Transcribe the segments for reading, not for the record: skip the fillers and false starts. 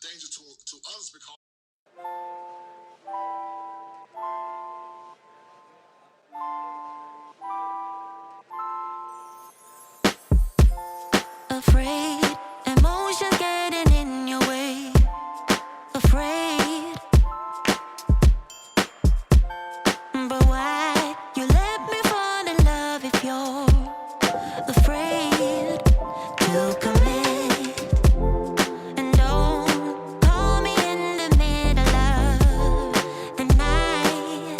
danger to others because. Afraid, emotions getting in your way. Afraid, but why you let me fall in love if you're afraid to commit? And don't call me in the middle of the night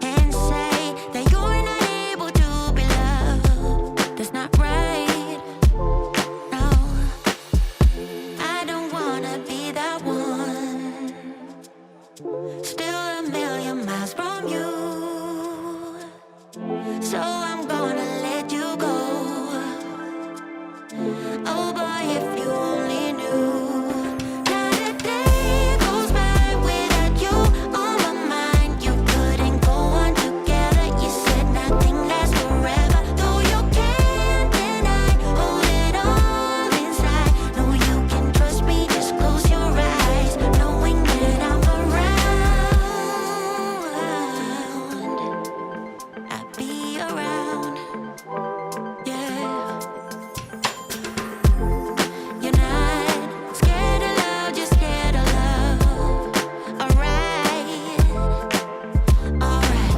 and say that you're not able to be loved. That's not right. No, I don't wanna be that one. Still a million miles from you, so I'm gonna let you go. Oh boy, if you only knew. Not a day goes by without you on my mind. You couldn't go on together. You said nothing lasts forever, though you can't deny. Hold it all inside. No, you can trust me. Just close your eyes, knowing that I'm around. I'll be around. Yeah. You're not scared of love, just scared of love. Alright, alright,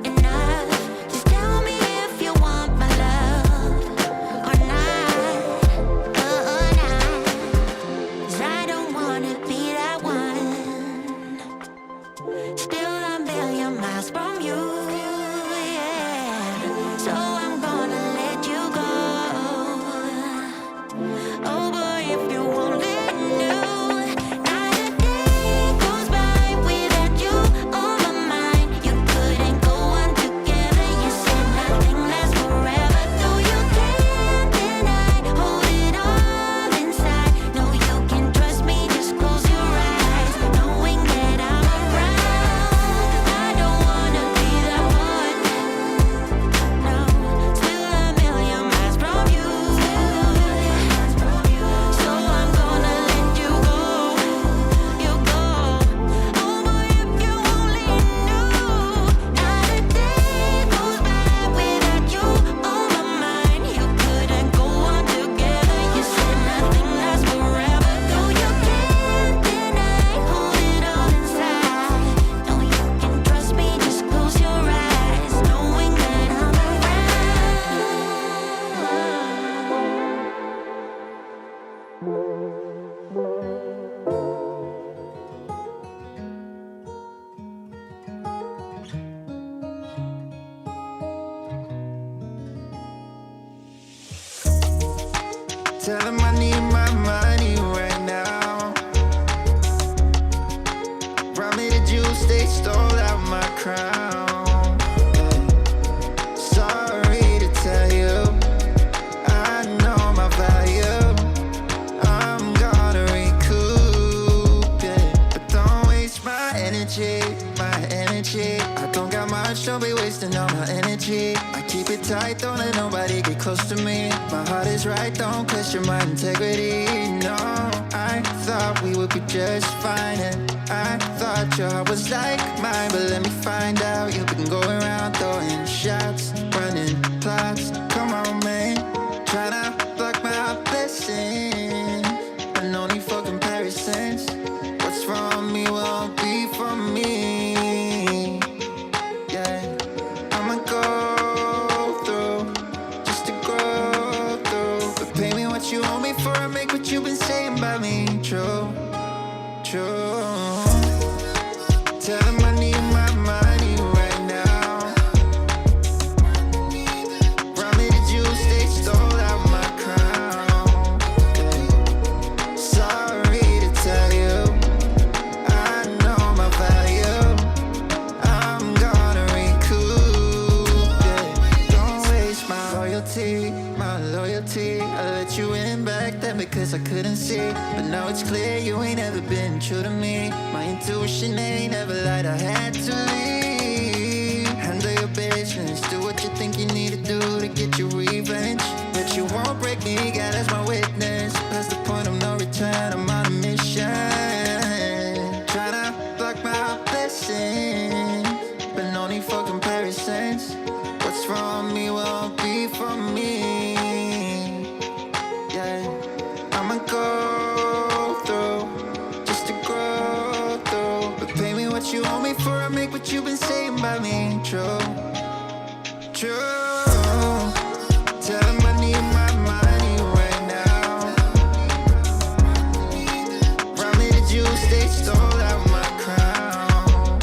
enough. Just tell me if you want my love or not. 'Cause I don't wanna be that one. Still a million miles from you, yeah. So I'm gonna let you go. Oh boy, if you only knew. Not a day goes by without you on my mind. You couldn't go on together. You said nothing lasts forever, though you can't deny. Hold it all inside. No, you can trust me. Just close your eyes, knowing that I'm around. 'Cause I don't wanna be that one. No, still a million miles from you. So I'm gonna let you go. You go. Oh boy, if you only knew. Not a day goes by without you on my mind. You couldn't go on together. You said nothing lasts forever, though you can't deny. Hold it all inside. No, you can trust me. Just close your eyes, knowing that I'm Tell him I need my money right now. Probably the juice they stole out my crown. Sorry to tell you, I know my value. I'm gonna recoup it, but don't waste my energy, my energy. I don't got much, don't be wasting all my energy. I keep it tight, don't let nobody get close to me. My heart is right, don't question my integrity. No, I thought we would be just fine, and I thought your heart was like mine. But let me find out, you've been going around throwing shots, running plots. Come on, man, tryna block my blessings. And only for comparisons. What's from me won't be for me. Yeah, I'ma go through just to go through. But pay me what you owe me for I make what you've been saying about me true, true. Tell him I need my money right now. Probably the juice they stole out my crown. Yeah. Sorry to tell you, I know my value. I'm gonna recoup it. Don't waste my loyalty, my loyalty. I let you in back then because I couldn't see, but now it's clear you ain't ever been true to me. My intuition ain't never lied, I had to leave. Handle your business, do what you think you need to do to get your revenge. But you won't break me, God as my witness. yeah. I'ma go through just to grow through. But pay me what you owe me for, I make what you've been saying by me true. True. Tell them I need my money right now. Round me the juice, they stole out my crown.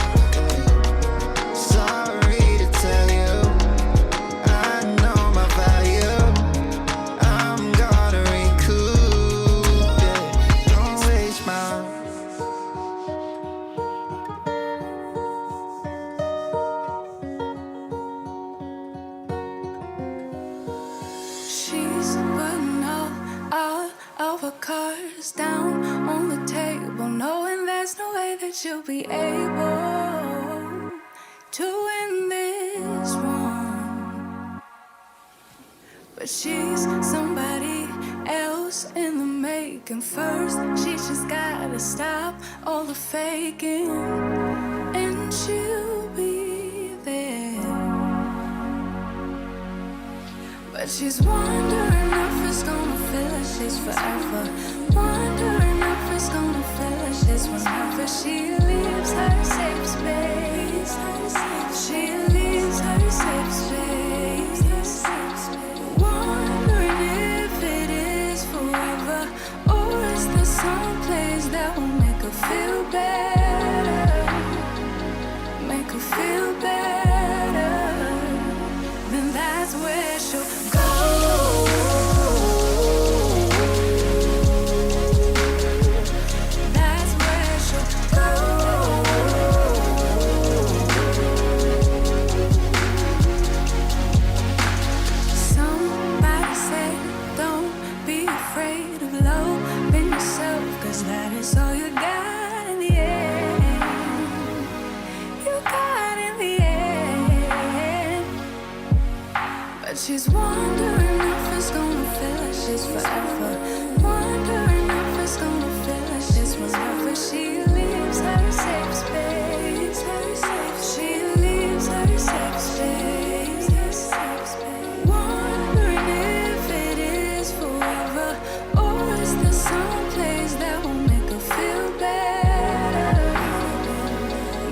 Sorry to tell you, I know my value. I'm gonna recoup it. Don't waste my. She's putting all of her cards down on the table, knowing there's no way that you'll be able to win this one. But she's somebody else in the making. First, she just gotta stop all the faking, and she'll be there. But she's wondering if it's gonna feel like she's forever. Wondering if it's gonna feel like she's whenever she leaves her safe space. She leaves her safe space. Wondering if it is forever, or is there some place that will make her feel better? Make her feel better. Then that's where she'll go. That's where she'll go. Somebody said, don't be afraid of loving yourself, 'cause that is all you got in the end. You got in the end. But she's wondering if it's gonna feel like she's forever. Wondering if it's gonna feel like she's whenever she leaves her safe space. She leaves her safe space. Wondering if it is forever, or is there some place that will make her feel better?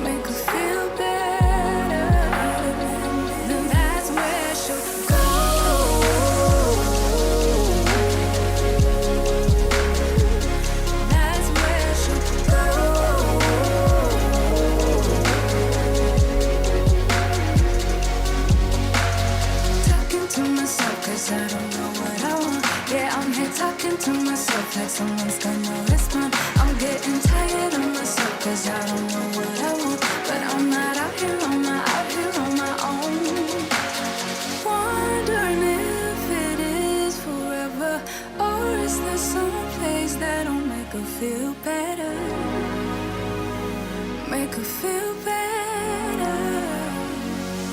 Make her feel better. Then that's where she'll go. That's where she'll go. Talking to myself 'cause I don't know what I want. Yeah, I'm here talking to myself like someone's gonna respond. I'm getting tired of myself 'cause I don't know what I want. But I'm not out here on my own. Wondering if it is forever, or is there some place that'll make her feel better? Make her feel better.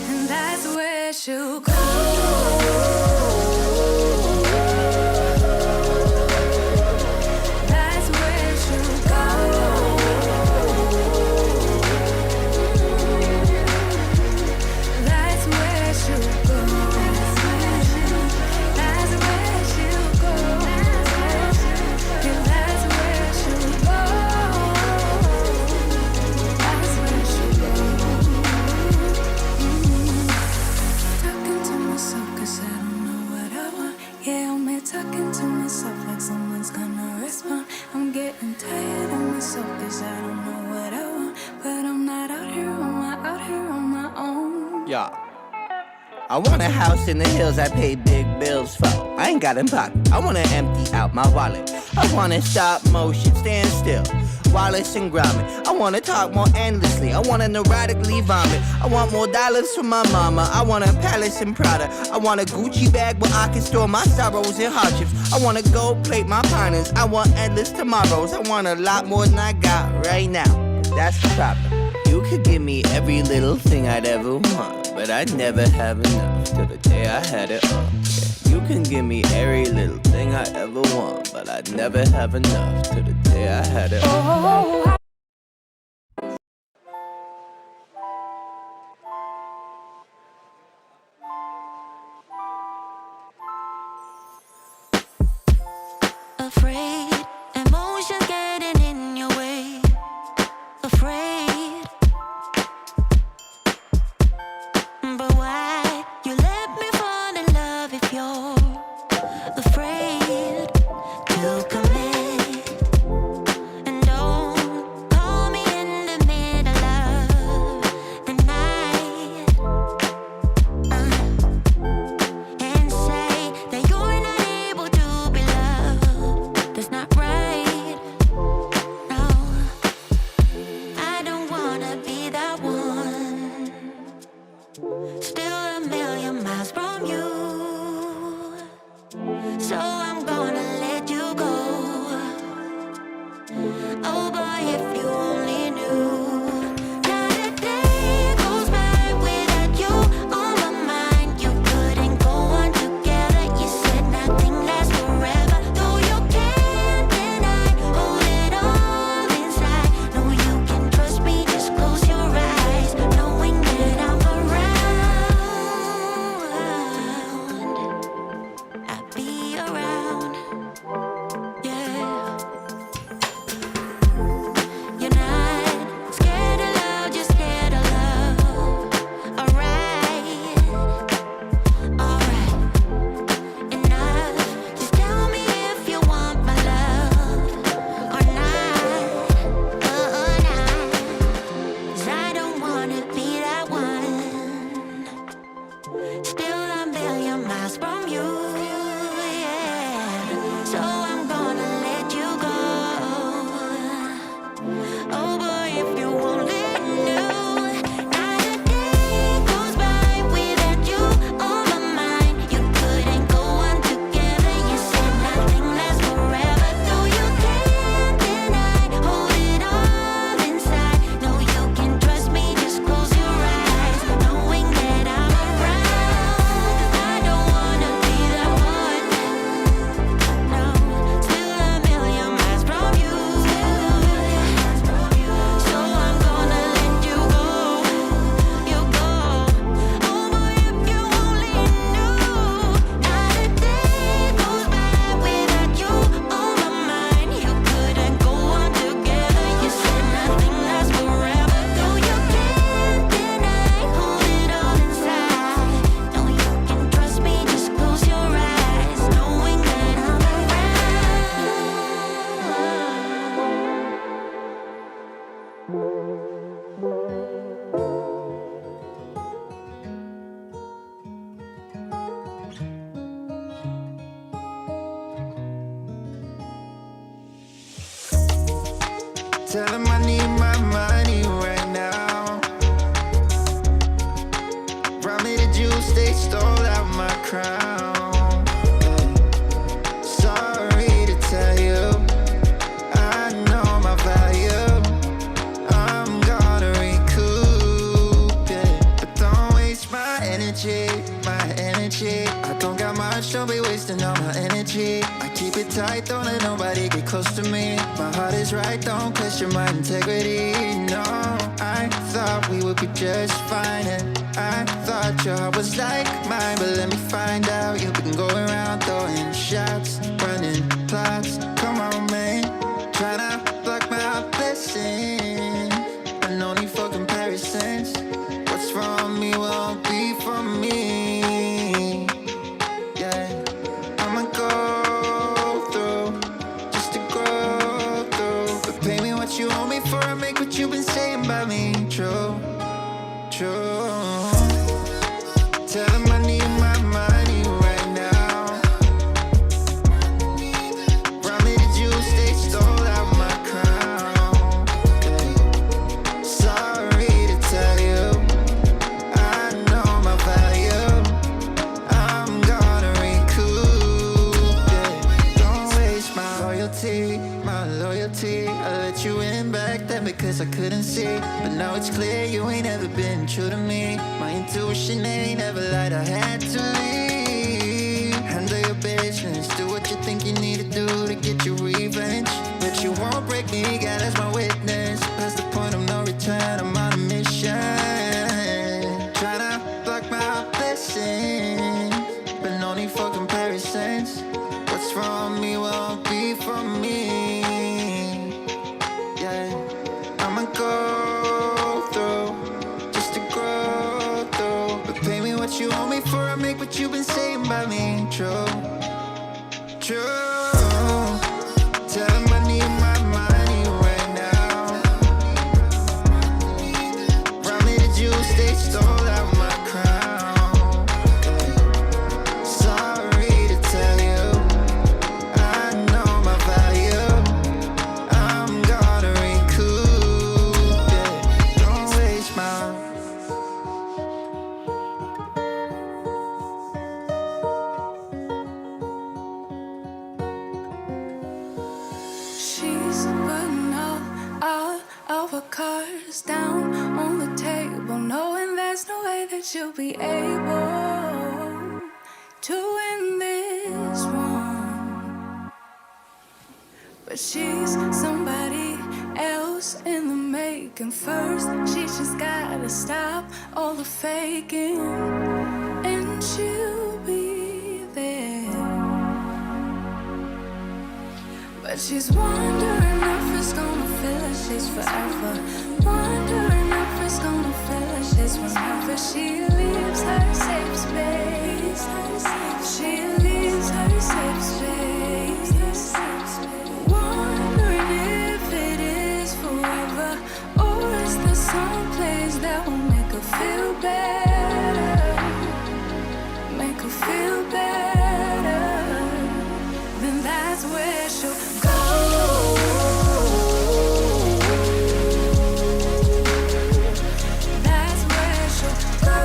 And that's where she'll go. That's where she'll go. That's where she'll go. That's where she'll go. Yeah, that's where she'll go. That's where she'll go. Talking to myself 'cause I don't know what I want. Yeah, I'm here talking to myself like someone's gonna respond. I'm getting tired of myself 'cause I don't know what I want. But I'm not out here on my own. Yeah. I want a house in the hills I pay big bills for. I ain't got in pocket. I wanna empty out my wallet. I wanna stop motion, stand still. Wallace and Gromit. I wanna talk more endlessly. I wanna neurotically vomit. I want more dollars from my mama. I want a palace in Prada. I want a Gucci bag where I can store my sorrows and hardships. I wanna gold plate my partners. I want endless tomorrows. I want a lot more than I got right now. That's the problem. You could give me every little thing I'd ever want, but I'd never have enough till the day I had it all. Yeah, you can give me every little thing I ever want, but I'd never have enough till the day I had it all. Tell him I need my money right now. Brought me the juice, they stole out my crown. Yeah. Sorry to tell you, I know my value. I'm gonna recoup, yeah. But don't waste my energy, my energy. I don't got much, don't be wasting all my energy. I keep it tight, don't let nobody get close to me. My heart is right, don't question my integrity. No, I thought we would be just fine, and I thought your heart was like mine. But let me find out, you've been going around throwing shots, running plots. Come on, man, tryna block my blessings, but no need for comparisons. What's from me won't be from me. Yeah, I'ma go through just to grow through. But pay me what you owe me for, I make what you've been saying about me true, true. Tell him I need my money right now. Brought me the juice, they stole out my crown. Yeah. Sorry to tell you, I know my value. I'm gonna recoup, yeah. Don't waste my loyalty, my loyalty. I let you in back then because I couldn't see, but now it's clear you ain't ever been true to me. My intuition ain't ever lied, I had to leave. Handle your business, do what you think you need to do to get your revenge. But you won't break me, God as my witness. Past the point of no return, I'm on a mission. Tryna block my blessings, but no need for comparisons. What's from me won't be from me. Yeah, I'ma go through just to grow through. But pay me what you owe me for, I make what you've been saying about me true, true. Tell him I need my money right now. Brought me the juice, they stole out my crown. Yeah. Sorry to tell you, I know my value. I'm gonna recoup, yeah. Don't waste my. She's putting all of her cards down on the table, knowing there's no way that she'll be able to win this one. But she's somebody else in the making. First, she just gotta stop all the faking, and she'll be there. But she's wondering if it's gonna feel like she's forever. Wondering if it's gonna feel like she's whenever she leaves her safe space. She leaves her safe space. Wondering if it is forever, or is there some place that will make her feel better? Make her feel better. Then that's where she'll go. That's where she'll go.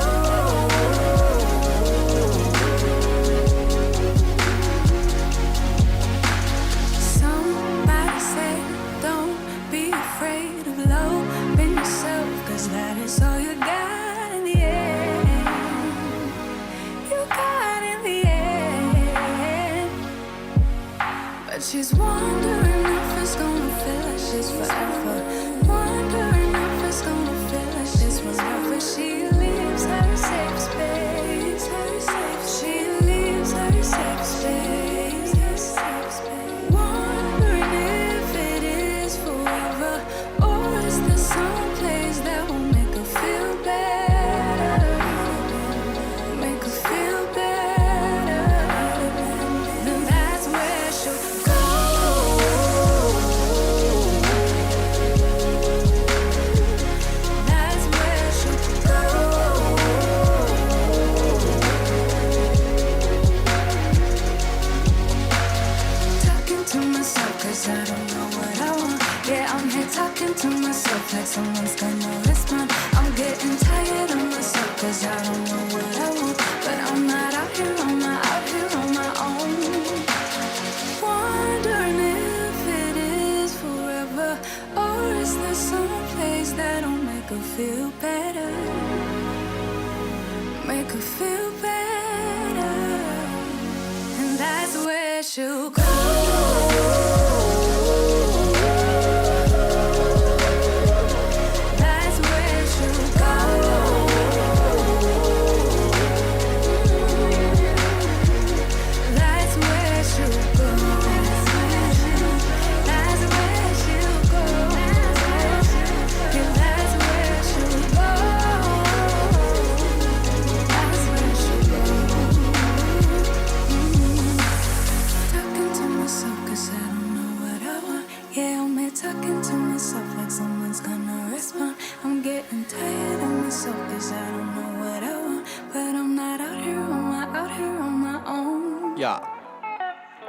Somebody say, don't be afraid of loving yourself, 'cause that is all you got in the end. You got in the end. But she's wondering if it's gonna feel like she's forever. Wondering if it's gonna feel like she's whenever she leaves her safe space. She leaves her safe space. Wondering if it is forever, or is there some place that will make her feel better? Make her feel better. Then that's where she'll go. talking to myself, cause I don't know what I want. Yeah, I'm here talking to myself like someone's gonna respond. I'm getting tired of myself, cause I don't know what I want. But I'm not out here on my own. Wondering if it is forever, or is there some place that'll make her feel better? Make her feel better. And that's where she'll go. That's where she'll go. That's where she'll go. That's where she'll go. Yeah, that's where she'll go. That's where she'll go. Talking to myself, cause I don't know what I want. Yeah, I'm here talking to myself like someone's gonna respond. I'm getting tired of myself, cause I don't know what I want. But I'm not out here on my own. Yeah.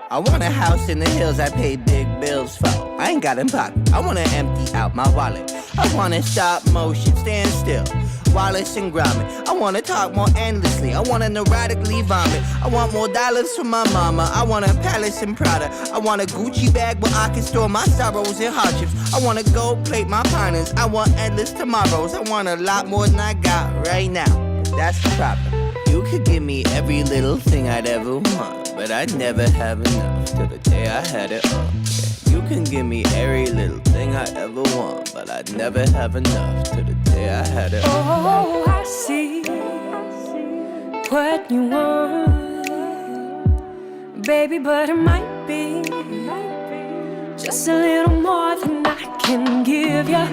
I want a house in the hills I pay big bills for. I ain't got in pocket. I wanna empty out my wallet. I wanna stop motion, stand still. Wallace and Gromit. I wanna talk more endlessly. I wanna neurotically vomit. I want more dollars from my mama. I want a palace in Prada. I want a Gucci bag where I can store my sorrows and hardships. I wanna gold plate my partners. I want endless tomorrows. I want a lot more than I got right now. That's the problem. You could give me every little thing I'd ever want, but I'd never have enough till the day I had it all. Yeah, you can give me every little thing I ever want, but I'd never have enough till the day I had it all. Oh, I see what you want, baby, but it might be just a little more than I can give you.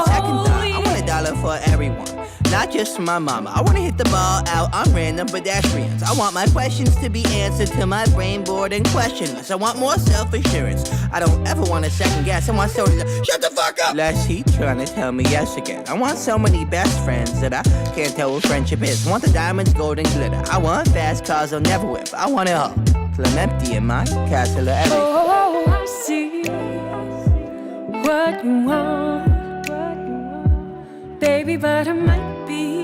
Second thought, I want $1 for everyone, not just for my mama. I wanna hit the ball out on random pedestrians. I want my questions to be answered to my brain bored and questionless. I want more self-assurance. I don't ever want to second guess. I want somebody to shut the fuck up. Lest he trying to tell me yes again. I want so many best friends that I can't tell what friendship is. I want the diamonds, gold, and glitter. I want fast cars I'll never whip. I want it all till I'm empty in my castle of everything. Oh, I see what you want, baby, but it might be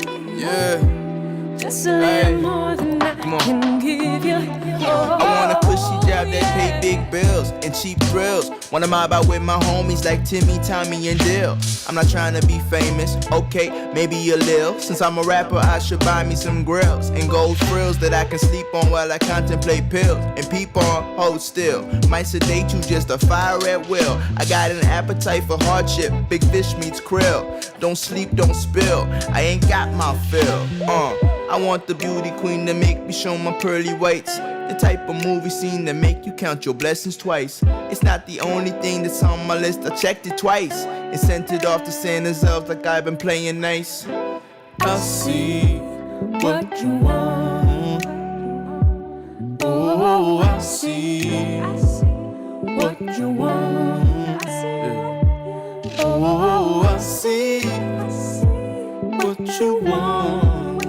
just a little more than I can give you. I want a cushy job that pay big bills and cheap thrills. Wanna mob out with my homies like Timmy, Tommy, and Dill. I'm not trying to be famous, okay, maybe a lil. Since I'm a rapper, I should buy me some grills and gold frills that I can sleep on while I contemplate pills. And peep on, hold still, might sedate you just a fire at will. I got an appetite for hardship, big fish meets krill. Don't sleep, don't spill, I ain't got my fill. I want the beauty queen to make me show my pearly whites. The type of movie scene that make you count your blessings twice. It's not the only thing that's on my list, I checked it twice. And sent it off to Santa's elves like I've been playing nice. I see what you want. Oh, I see what you want. Oh, I see what you want.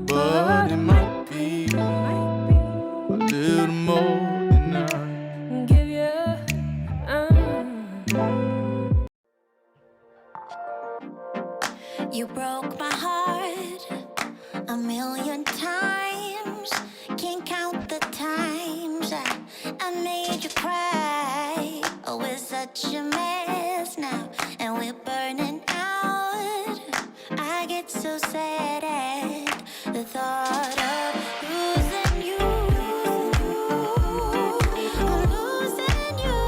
But it might be a little more than I Give you. You broke my heart a million times. Can't count the times I made you cry. Oh, we're such a mess now, and we're burning out. I get so sad at the thought of losing you. I'm losing you.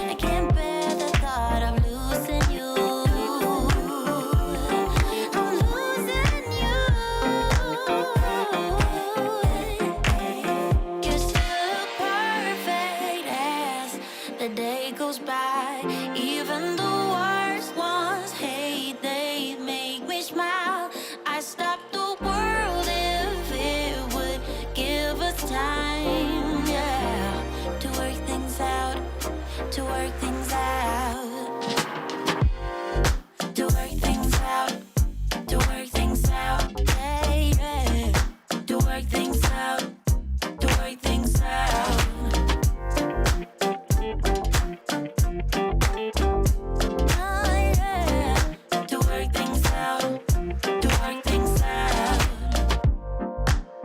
I can't bear the thought of losing you. I'm losing you. You're so perfect. things out, to work things out. Oh, yeah. To work things out, to work things out.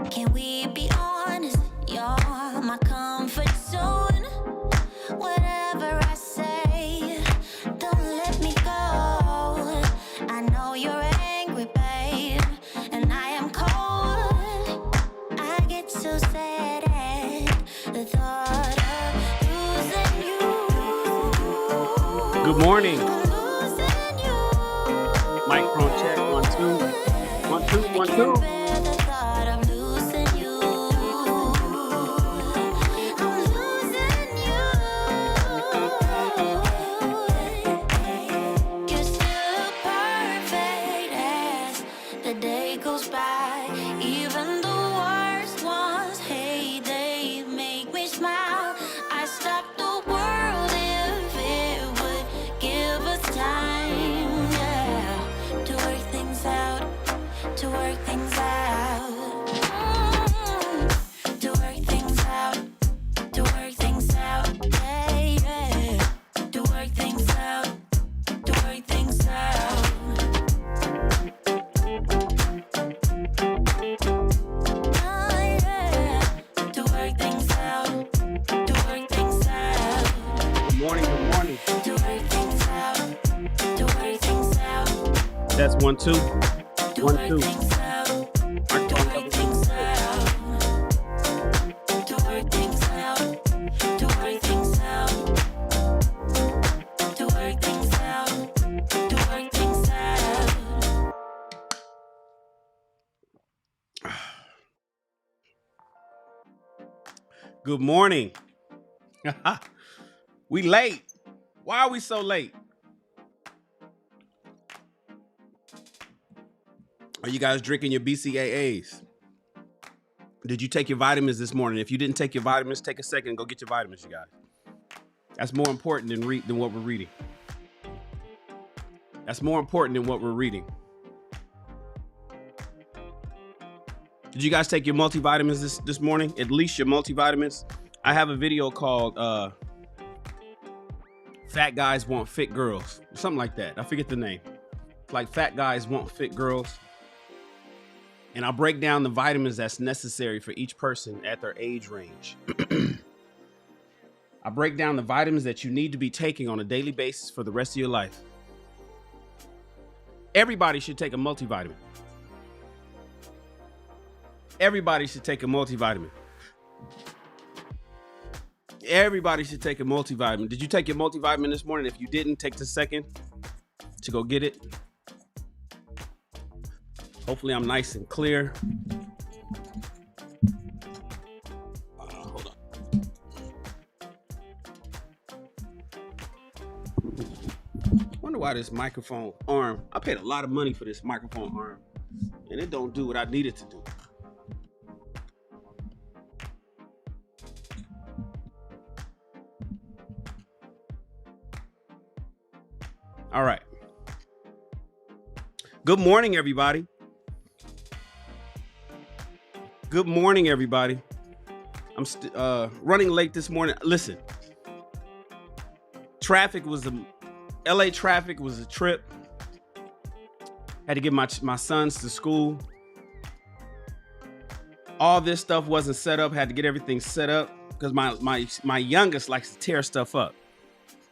Can we be honest? You're my comfort zone. Whatever I say, don't let me go. I know you're angry, babe, and I am cold. I get so sad at the thought of losing you. Good morning. Losing you. Microphone check. 1, 2. 1, 2, 1, 2. The thought of losing you. I'm losing you. You're still perfect as the day goes by. Even the worst ones, hey, they make me smile. I stop the world if it would give us time, yeah, to work things out, to work things out. To work things out, to work things out, yeah, yeah. To work things out, to work things out. Oh, yeah. To work things out, to work things out. Good morning. Good morning. To work things out, to work things out. That's 1, 2. To 1, work 2. things out, to Microphone work double. things out. To work things out, to work things out. To work things out, to work things out. Good morning. We late. Why are we so late? Are you guys drinking your BCAAs? Did you take your vitamins this morning? If you didn't take your vitamins, take a second and go get your vitamins, you guys. That's more important than what we're reading. That's more important than what we're reading. Did you guys take your multivitamins this morning? At least your multivitamins? I have a video called Fat Guys Want Fit Girls. Something like that. I forget the name. It's like Fat Guys Want Fit Girls. And I'll break down the vitamins that's necessary for each person at their age range. I break down the vitamins that you need to be taking on a daily basis for the rest of your life. Everybody should take a multivitamin. Everybody should take a multivitamin. Everybody should take a multivitamin. Did you take your multivitamin this morning? If you didn't, take the second to go get it. Hopefully I'm nice and clear. Hold on. Wonder why this microphone arm, I paid a lot of money for this microphone arm and it don't do what I need it to do. All right. Good morning, everybody. Good morning, everybody. I'm running late this morning. Listen, LA traffic was a trip. Had to get my sons to school. All this stuff wasn't set up. Had to get everything set up because my youngest likes to tear stuff up.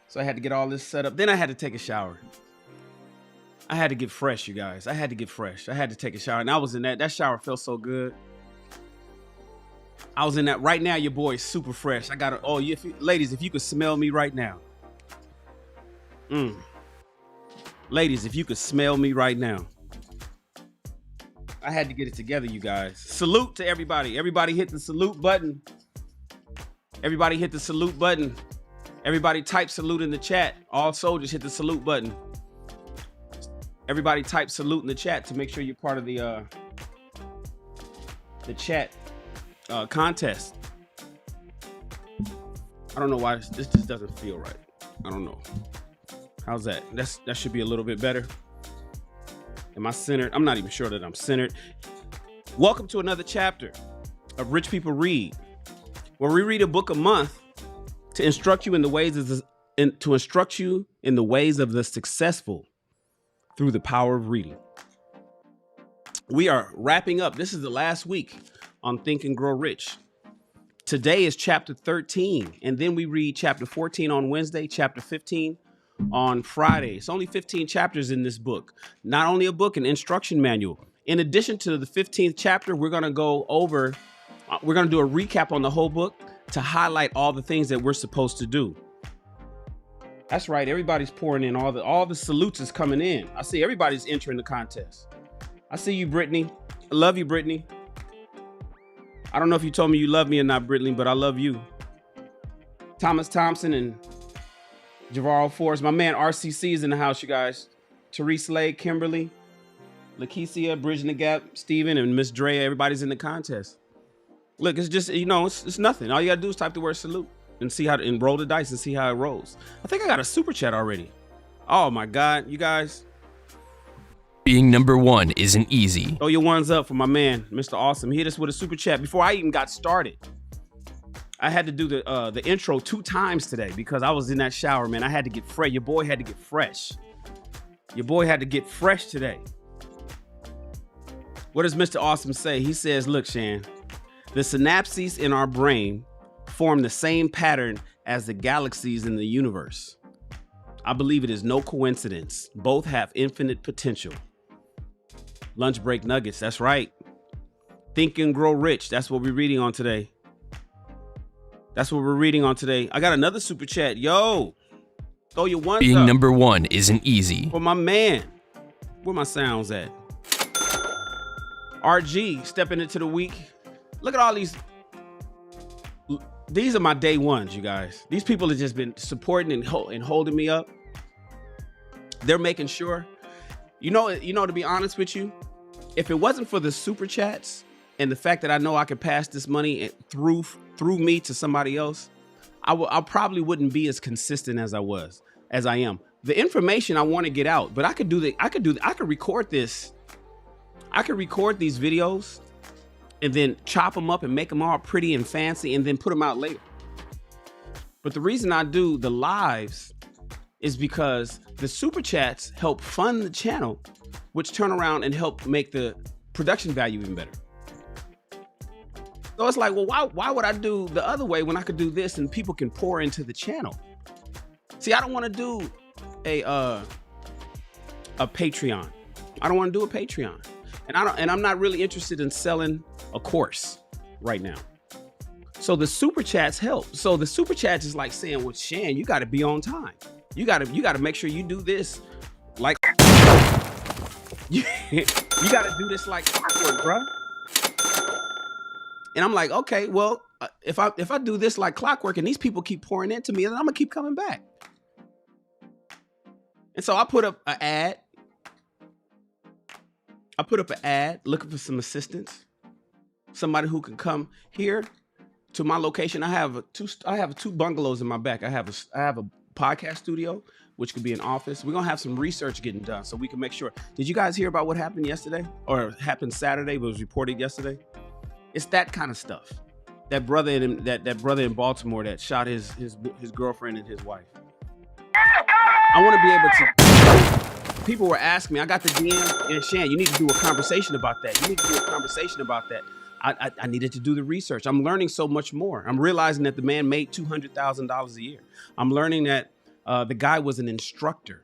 So I had to get all this set up. Then I had to take a shower. I had to get fresh, you guys. I had to get fresh. I had to take a shower. And I was in that. That shower felt so good. I was in that. Right now, your boy is super fresh. I got it. Ladies, if you could smell me right now. Ladies, if you could smell me right now. I had to get it together, you guys. Salute to everybody. Everybody hit the salute button. Everybody hit the salute button. Everybody type salute in the chat. All soldiers hit the salute button. Everybody type salute in the chat to make sure you're part of the chat contest. I don't know why this just doesn't feel right. I don't know. How's that? That should be a little bit better. Am I centered? I'm not even sure that I'm centered. Welcome to another chapter. of Rich People Read, where we read a book a month to instruct you in the ways of the successful through the power of reading. We are wrapping up. This is the last week on Think and Grow Rich. Today is chapter 13, and then we read chapter 14 on Wednesday, chapter 15 on Friday. It's only 15 chapters in this book. Not only a book, an instruction manual. In addition to the 15th chapter, we're going to do a recap on the whole book to highlight all the things that we're supposed to do. That's right. Everybody's pouring in. All the salutes is coming in. I see everybody's entering the contest. I see you, Brittany. I love you, Brittany. I don't know if you told me you love me or not, Brittany, but I love you. Thomas Thompson and Javarro Forrest. My man RCC is in the house, you guys. Therese Lay, Kimberly, Lakeisha, Bridging the Gap, Steven, and Miss Drea. Everybody's in the contest. Look, it's just, it's nothing. All you got to do is type the word salute and see how to roll the dice and see how it rolls. I think I got a super chat already. Oh, my God, you guys. Being number one isn't easy. Throw your ones up for my man, Mr. Awesome. He hit us with a super chat before I even got started. I had to do the intro 2 times today because I was in that shower, man. I had to get fresh. Your boy had to get fresh. Your boy had to get fresh today. What does Mr. Awesome say? He says, look, Shan, the synapses in our brain form the same pattern as the galaxies in the universe. I believe it is no coincidence. Both have infinite potential. Lunch break nuggets. That's right. Think and Grow Rich. That's what we're reading on today. I got another super chat. Yo, throw your ones Being up. number one isn't easy. For my man. Where my sounds at? RG stepping into the week. Look at all these. These are my day ones, you guys. These people have just been supporting and holding me up. They're making sure. You know, to be honest with you, if it wasn't for the super chats and the fact that I know I could pass this money through me to somebody else, I probably wouldn't be as consistent as I am. The information I want to get out, but I could record this. I could record these videos and then chop them up and make them all pretty and fancy and then put them out later. But the reason I do the lives is because the super chats help fund the channel, which turn around and help make the production value even better. So it's like, well, why would I do the other way when I could do this and people can pour into the channel? See, I don't want to do a Patreon. I don't want to do a Patreon. And I'm not really interested in selling a course right now. So the super chats help. So the super chats is like saying, well, Shan, you got to be on time. You got to make sure you do this like you got to do this like clockwork, bro. And I'm like, okay, well, if I do this like clockwork and these people keep pouring into me, then I'm gonna keep coming back. And so I put up an ad. Looking for some assistance. Somebody who can come here to my location. I have two bungalows in my back. I have a podcast studio, which could be an office. We're gonna have some research getting done so we can make sure. Did you guys hear about what happened yesterday, or happened Saturday, but was reported yesterday? It's that kind of stuff. That brother in Baltimore that shot his girlfriend and his wife. I want to be able to. People were asking me. I got the DM, and Shan, you need to do a conversation about that. I needed to do the research. I'm learning so much more. I'm realizing that the man made $200,000 a year. I'm learning that the guy was an instructor.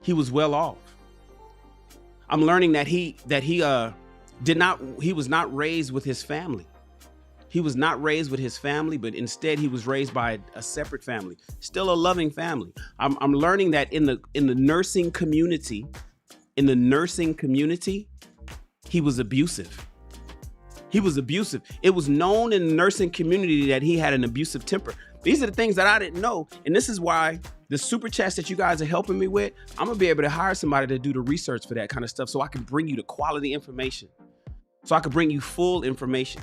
He was well off. I'm learning that he was not raised with his family. He was not raised with his family, but instead he was raised by a separate family, still a loving family. I'm learning that in the nursing community, he was abusive. It was known in the nursing community that he had an abusive temper. These are the things that I didn't know. And this is why the super chats that you guys are helping me with, I'm gonna be able to hire somebody to do the research for that kind of stuff so I can bring you the quality information. So I can bring you full information.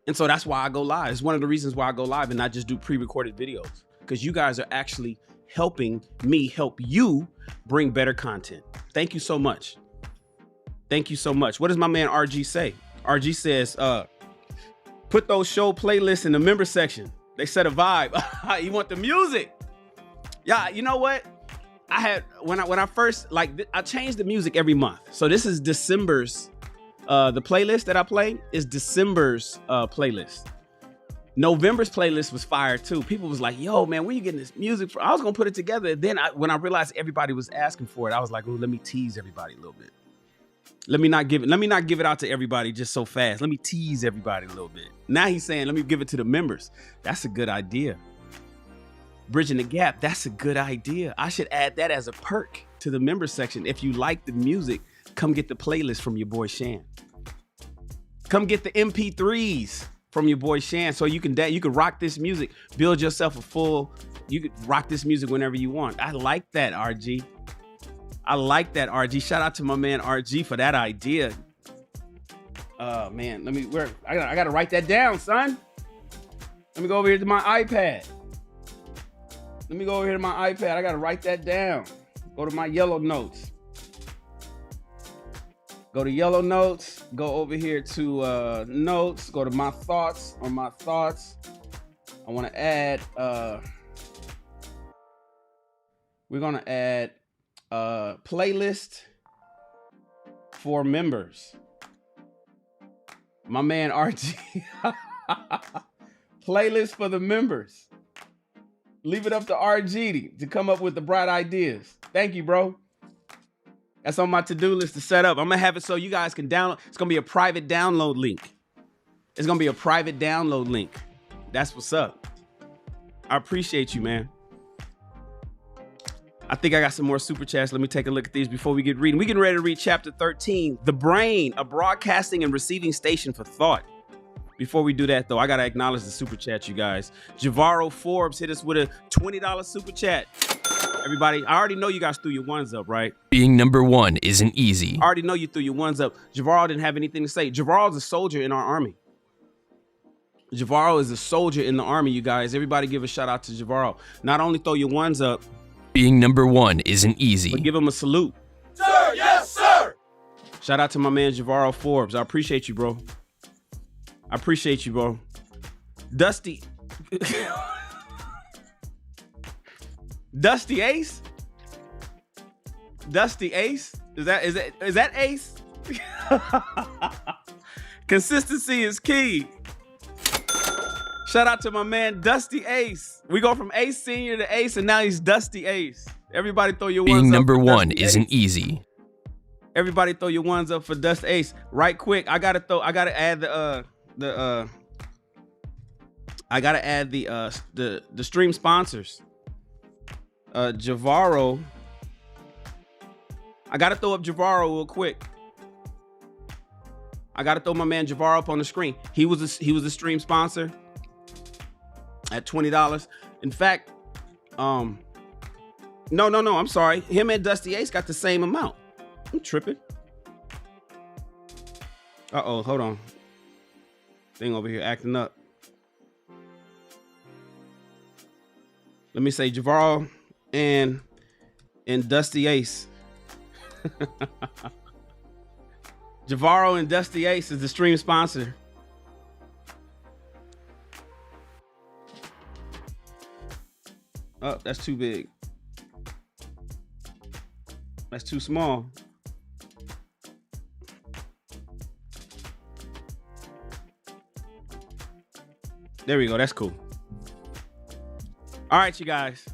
And so that's why I go live. It's one of the reasons why I go live and not just do pre-recorded videos, because you guys are actually helping me help you bring better content. Thank you so much. What does my man RG say? RG says, put those show playlists in the member section. They set a vibe. You want the music? Yeah, you know what? I had when I first I changed the music every month. So this is December's the playlist that I play is December's playlist. November's playlist was fire too. People was like, "Yo, man, where you getting this music from?" I was gonna put it together. And then when I realized everybody was asking for it, I was like, "Oh, let me tease everybody a little bit. Let me not give it out to everybody just so fast. Let me tease everybody a little bit." Now he's saying, "Let me give it to the members." That's a good idea. Bridging the gap. That's a good idea. I should add that as a perk to the member section. If you like the music, come get the playlist from your boy Shan. Come get the MP3s from your boy Shan, so you can rock this music, build yourself you could rock this music whenever you want. I like that, RG. I like that, RG. Shout out to my man RG for that idea. Man, I gotta write that down, son. Let me go over here to my iPad. I gotta write that down. Go to my yellow notes. Go to yellow notes. Go over here to notes. Go to my thoughts. On my thoughts, I want to add. We're gonna add playlist for members. My man RG. Playlist for the members. Leave it up to RG to come up with the bright ideas. Thank you, bro. That's on my to-do list to set up. I'm gonna have it so you guys can download. It's gonna be a private download link. That's what's up. I appreciate you, man. I think I got some more super chats. Let me take a look at these before we get reading. We getting ready to read chapter 13, The Brain, a broadcasting and receiving station for thought. Before we do that, though, I got to acknowledge the super chat, you guys. Javaro Forbes hit us with a $20 super chat. Everybody, I already know you guys threw your ones up, right? Being number one isn't easy. I already know you threw your ones up. Javaro didn't have anything to say. Javaro is a soldier in our army. Javaro is a soldier in the army, you guys. Everybody give a shout out to Javaro. Not only throw your ones up. Being number one isn't easy. But give him a salute. Sir, yes, sir. Shout out to my man Javaro Forbes. I appreciate you, bro. Dusty. Dusty Ace? Dusty Ace? Is that Ace? Consistency is key. Shout out to my man Dusty Ace. We go from Ace Senior to Ace, and now he's Dusty Ace. Everybody throw your ones up. Being number one Dusty isn't Ace. easy. Everybody throw your ones up for Dusty Ace. Right quick, I gotta add the stream sponsors. Javaro. I gotta throw up Javaro real quick. I gotta throw my man Javaro up on the screen. He was a stream sponsor at $20. In fact, no, I'm sorry. Him and Dusty Ace got the same amount. I'm tripping. Uh-oh, hold on. Thing over here acting up. Let me say Javaro and Dusty Ace. Javaro and Dusty Ace is the stream sponsor. Oh, that's too big. That's too small. There we go. That's cool. All right, you guys.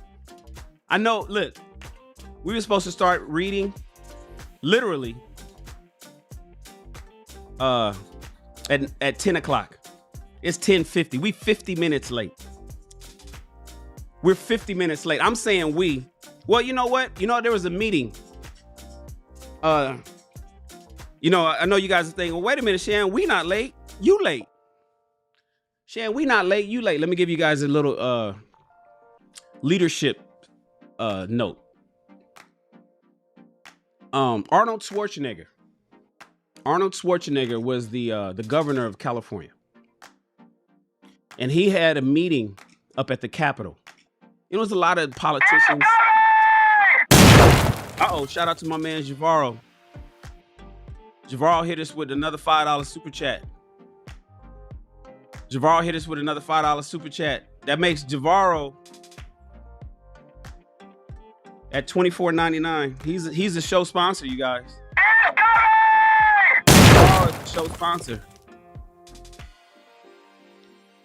I know, look, we were supposed to start reading literally at 10 o'clock. It's 10:50. We 50 minutes late. We're 50 minutes late. I'm saying we. Well, you know what? You know, there was a meeting. I know you guys are thinking, well, wait a minute, Shan, we not late. You late. Shan, we not late. You late. Let me give you guys a little leadership note. Arnold Schwarzenegger was the governor of California, and he had a meeting up at the Capitol. It was a lot of politicians. Uh-oh, shout out to my man Javaro. Javarl hit us with another $5 super chat. Javarl hit us with another $5 super chat. That makes Javarl at $24.99. He's a show sponsor, you guys. Javarl is a show sponsor.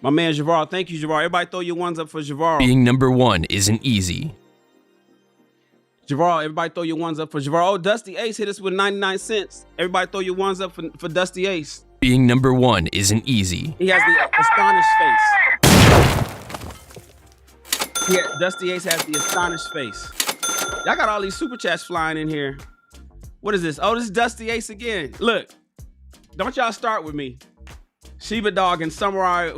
My man Javarl, thank you, Javarl. Everybody throw your ones up for Javarl. Being number one isn't easy. Javarl, everybody throw your ones up for Javarl. Oh, Dusty Ace hit us with 99 cents. Everybody throw your ones up for Dusty Ace. Being number one isn't easy. He has the astonished face. Yeah, Dusty Ace has the astonished face. Y'all got all these super chats flying in here. What is this? Oh, this is Dusty Ace again. Look, don't y'all start with me. Sheba Dog in samurai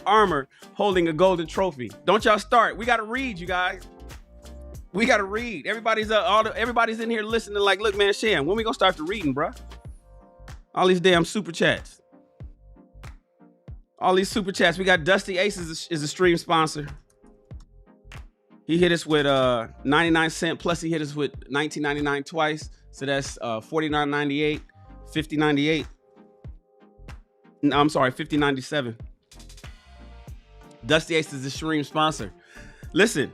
armor holding a golden trophy. Don't y'all start. We got to read, you guys. We got to read. Everybody's in here listening like, look, man, Shan, when we going to start the reading, bruh? All these damn super chats. All these super chats. We got Dusty Ace is a stream sponsor. He hit us with 99 cents plus he hit us with 19.99 twice. So that's 49.98, 50.98. No, I'm sorry, 50.97. Dusty Ace is a stream sponsor. Listen.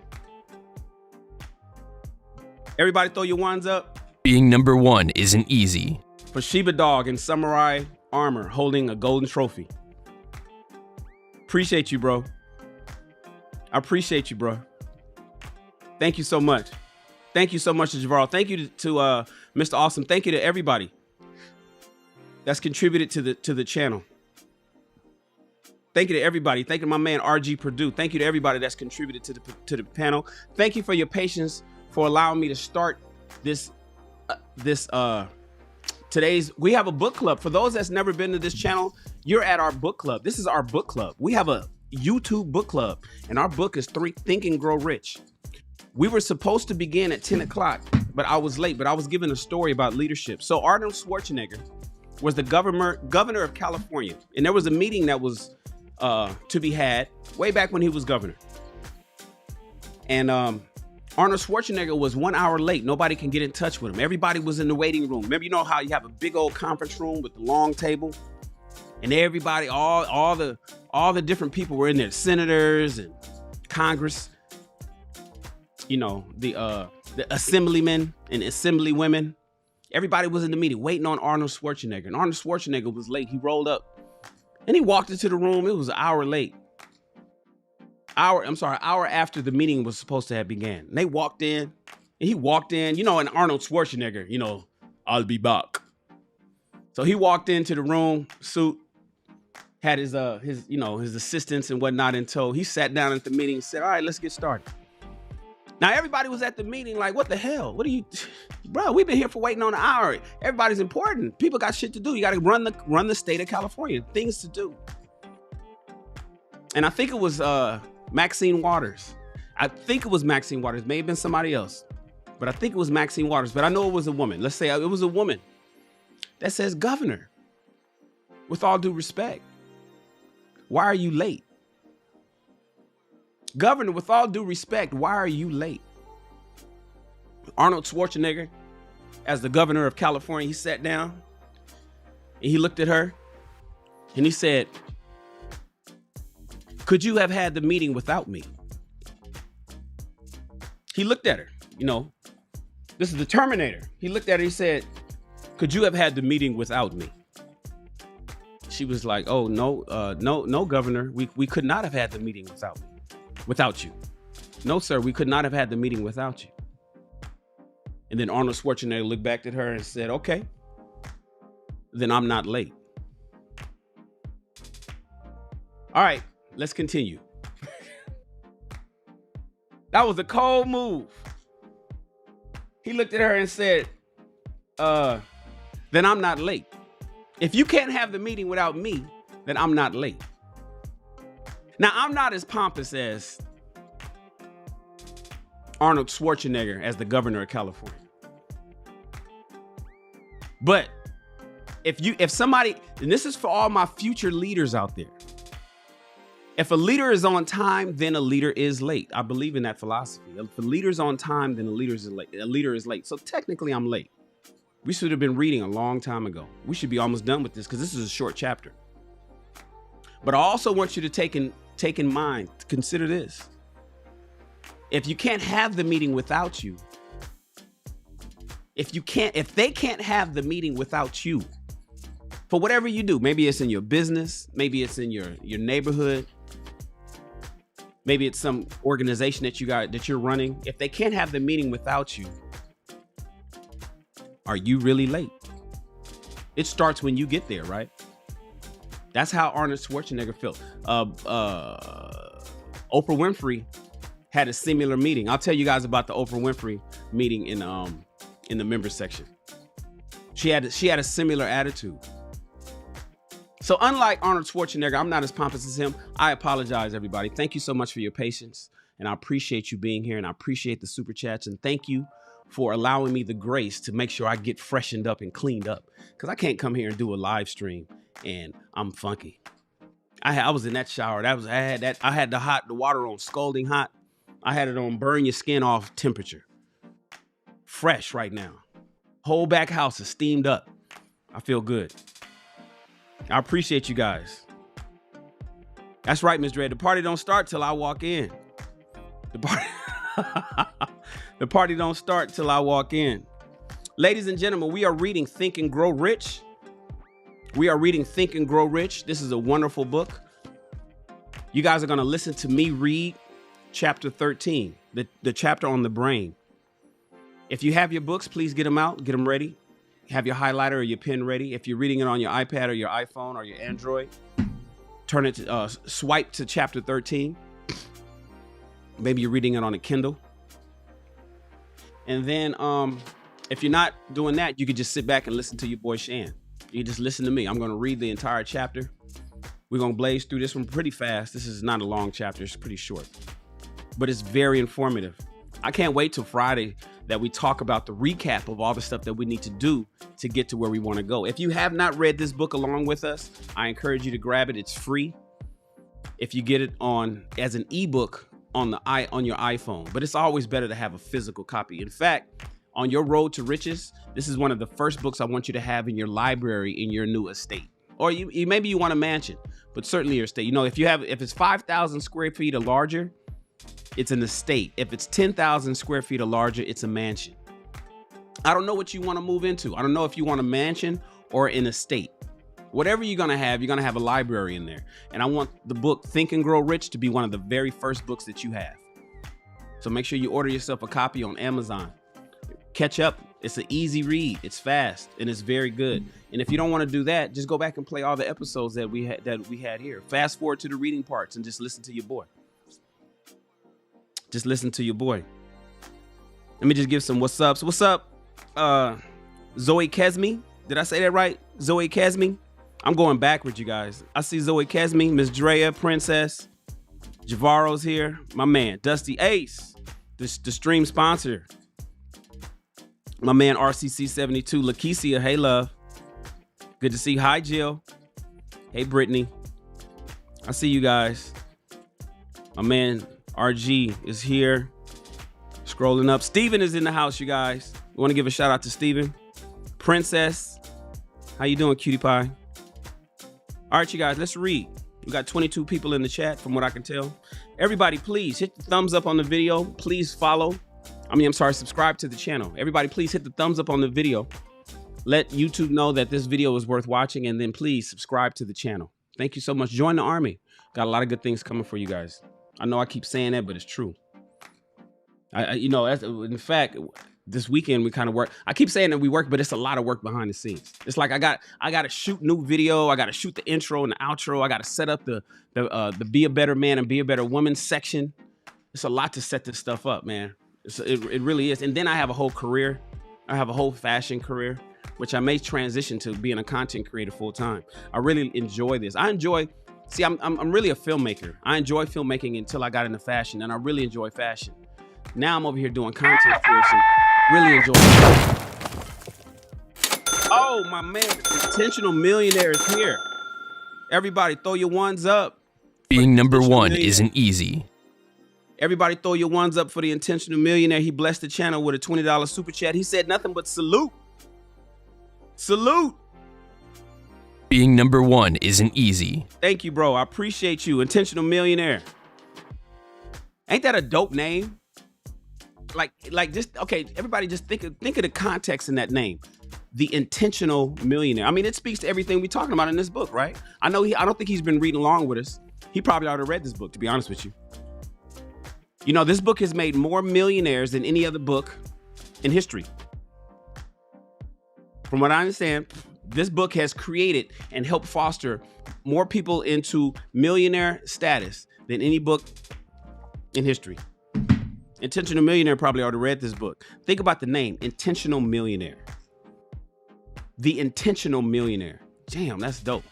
Everybody throw your wands up. Being number one isn't easy. For Sheba Dog in samurai armor holding a golden trophy. Appreciate you, bro. I appreciate you, bro. Thank you so much. Thank you so much to Javarl. Thank you to Mr. Awesome. Thank you to everybody that's contributed to the channel. Thank you to everybody. Thank you to my man RG Purdue. Thank you to everybody that's contributed to the panel. Thank you for your patience for allowing me to start this today's. We have a book club. For those that's never been to this channel, you're at our book club. This is our book club. We have a YouTube book club, and our book is Think and Grow Rich. We were supposed to begin at 10 o'clock, but I was late. But I was given a story about leadership. So Arnold Schwarzenegger was the governor of California, and there was a meeting that was to be had way back when he was governor. And Arnold Schwarzenegger was 1 hour late. Nobody can get in touch with him. Everybody was in the waiting room. Remember, you know how you have a big old conference room with the long table, and everybody, all the different people were in there, senators and Congress, you know, the assemblymen and assemblywomen. Everybody was in the meeting waiting on Arnold Schwarzenegger, and Arnold Schwarzenegger was late. He rolled up and he walked into the room. It was an hour late. Hour after the meeting was supposed to have began. And they walked in, and he walked in, you know, and Arnold Schwarzenegger, you know, I'll be back. So he walked into the room, suit, had his assistants and whatnot in tow. He sat down at the meeting and said, all right, let's get started. Now, everybody was at the meeting like, what the hell? What are you, bro, we've been here for waiting on an hour. Everybody's important. People got shit to do. You got to run the state of California, things to do. And I think it was Maxine Waters. May have been somebody else, but I think it was Maxine Waters. But I know it was a woman. Let's say it was a woman that says, Governor, with all due respect, why are you late? Governor, with all due respect, why are you late? Arnold Schwarzenegger, as the governor of California, he sat down and he looked at her and he said, could you have had the meeting without me? He looked at her, you know, this is the Terminator. He looked at her, he said, could you have had the meeting without me? She was like, oh, no, Governor, we could not have had the meeting without you. No, sir, we could not have had the meeting without you. And then Arnold Schwarzenegger looked back at her and said, okay, then I'm not late. All right, let's continue. That was a cold move. He looked at her and said, then I'm not late. If you can't have the meeting without me, then I'm not late. Now, I'm not as pompous as Arnold Schwarzenegger as the governor of California. But if somebody, and this is for all my future leaders out there, if a leader is on time, then a leader is late. I believe in that philosophy. If a leader is on time, then a leader is late. So technically I'm late. We should have been reading a long time ago. We should be almost done with this because this is a short chapter. But I also want you to take in mind, consider this. If you can't have the meeting without you, if they can't have the meeting without you, for whatever you do, maybe it's in your business, maybe it's in your neighborhood, maybe it's some organization that you're running. If they can't have the meeting without you, are you really late? It starts when you get there, right? That's how Arnold Schwarzenegger felt. Oprah Winfrey had a similar meeting. I'll tell you guys about the Oprah Winfrey meeting in the members section. She had a similar attitude. So unlike Arnold Schwarzenegger, I'm not as pompous as him. I apologize, everybody. Thank you so much for your patience, and I appreciate you being here, and I appreciate the super chats, and thank you for allowing me the grace to make sure I get freshened up and cleaned up, because I can't come here and do a live stream and I'm funky. I was in that shower. I had the water on scalding hot. I had it on burn your skin off temperature. Fresh right now. Whole back house is steamed up. I feel good. I appreciate you guys. That's right, Ms. Dredd. The party don't start till I walk in. The party don't start till I walk in. Ladies and gentlemen, we are reading Think and Grow Rich. This is a wonderful book. You guys are going to listen to me read chapter 13, the chapter on the brain. If you have your books, please get them out, get them ready. Have your highlighter or your pen ready. If you're reading it on your iPad or your iPhone or your Android, turn it to swipe to chapter 13. Maybe you're reading it on a Kindle. And then if you're not doing that, you could just sit back and listen to your boy Shan. You just listen to me. I'm going to read the entire chapter. We're going to blaze through this one pretty fast. This is not a long chapter. It's pretty short, but it's very informative. I can't wait till Friday that we talk about the recap of all the stuff that we need to do to get to where we want to go. If you have not read this book along with us, I encourage you to grab it. It's free. If you get it as an ebook on your iPhone, but it's always better to have a physical copy. In fact, on your road to riches, this is one of the first books I want you to have in your library in your new estate. Or maybe you want a mansion, but certainly your estate. You know, if it's 5,000 square feet or larger, it's an estate. If it's 10,000 square feet or larger, it's a mansion. I don't know what you want to move into. I don't know if you want a mansion or an estate. Whatever you're going to have a library in there. And I want the book Think and Grow Rich to be one of the very first books that you have. So make sure you order yourself a copy on Amazon. Catch up. It's an easy read. It's fast and it's very good. And if you don't want to do that, just go back and play all the episodes that we had here. Fast forward to the reading parts and just listen to your boy. Let me just give some what's ups. What's up, Zoe Kesme? Did I say that right? Zoe Kesme? I'm going backwards, you guys. I see Zoe Kesme, Miss Drea, Princess, Javaro's here. My man, Dusty Ace, the stream sponsor. My man, RCC72, Lakesia, hey, love. Good to see you. Hi, Jill. Hey, Brittany. I see you guys. My man, RG is here. Scrolling up. Steven is in the house, you guys. We want to give a shout out to Steven. Princess. How you doing, cutie pie? All right, you guys, let's read. We got 22 people in the chat from what I can tell. Everybody, please hit the thumbs up on the video. Please subscribe to the channel. Everybody, please hit the thumbs up on the video. Let YouTube know that this video is worth watching, and then please subscribe to the channel. Thank you so much. Join the army. Got a lot of good things coming for you guys. I know I keep saying that, but it's true. In fact, this weekend we kind of work. I keep saying that we work, but it's a lot of work behind the scenes. It's like I got to shoot new video. I got to shoot the intro and the outro. I got to set up the Be a Better Man and Be a Better Woman section. It's a lot to set this stuff up, man. It really is. And then I have a whole career. I have a whole fashion career, which I may transition to being a content creator full time. I really enjoy this. I'm really a filmmaker. I enjoy filmmaking until I got into fashion, and I really enjoy fashion. Now I'm over here doing content creation. Really enjoy it. Oh, my man, the Intentional Millionaire is here. Everybody throw your ones up. Being number one isn't easy. Everybody throw your ones up for the Intentional Millionaire. He blessed the channel with a $20 super chat. He said nothing but salute. Salute. Being number one isn't easy. Thank you, bro. I appreciate you. Intentional Millionaire. Ain't that a dope name? Like just, okay, everybody just think of the context in that name. The Intentional Millionaire. I mean, it speaks to everything we're talking about in this book, right? I don't think he's been reading along with us. He probably already read this book, to be honest with you. You know, this book has made more millionaires than any other book in history. From what I understand, this book has created and helped foster more people into millionaire status than any book in history. Intentional Millionaire probably already read this book. Think about the name, Intentional Millionaire. The Intentional Millionaire. Damn, that's dope.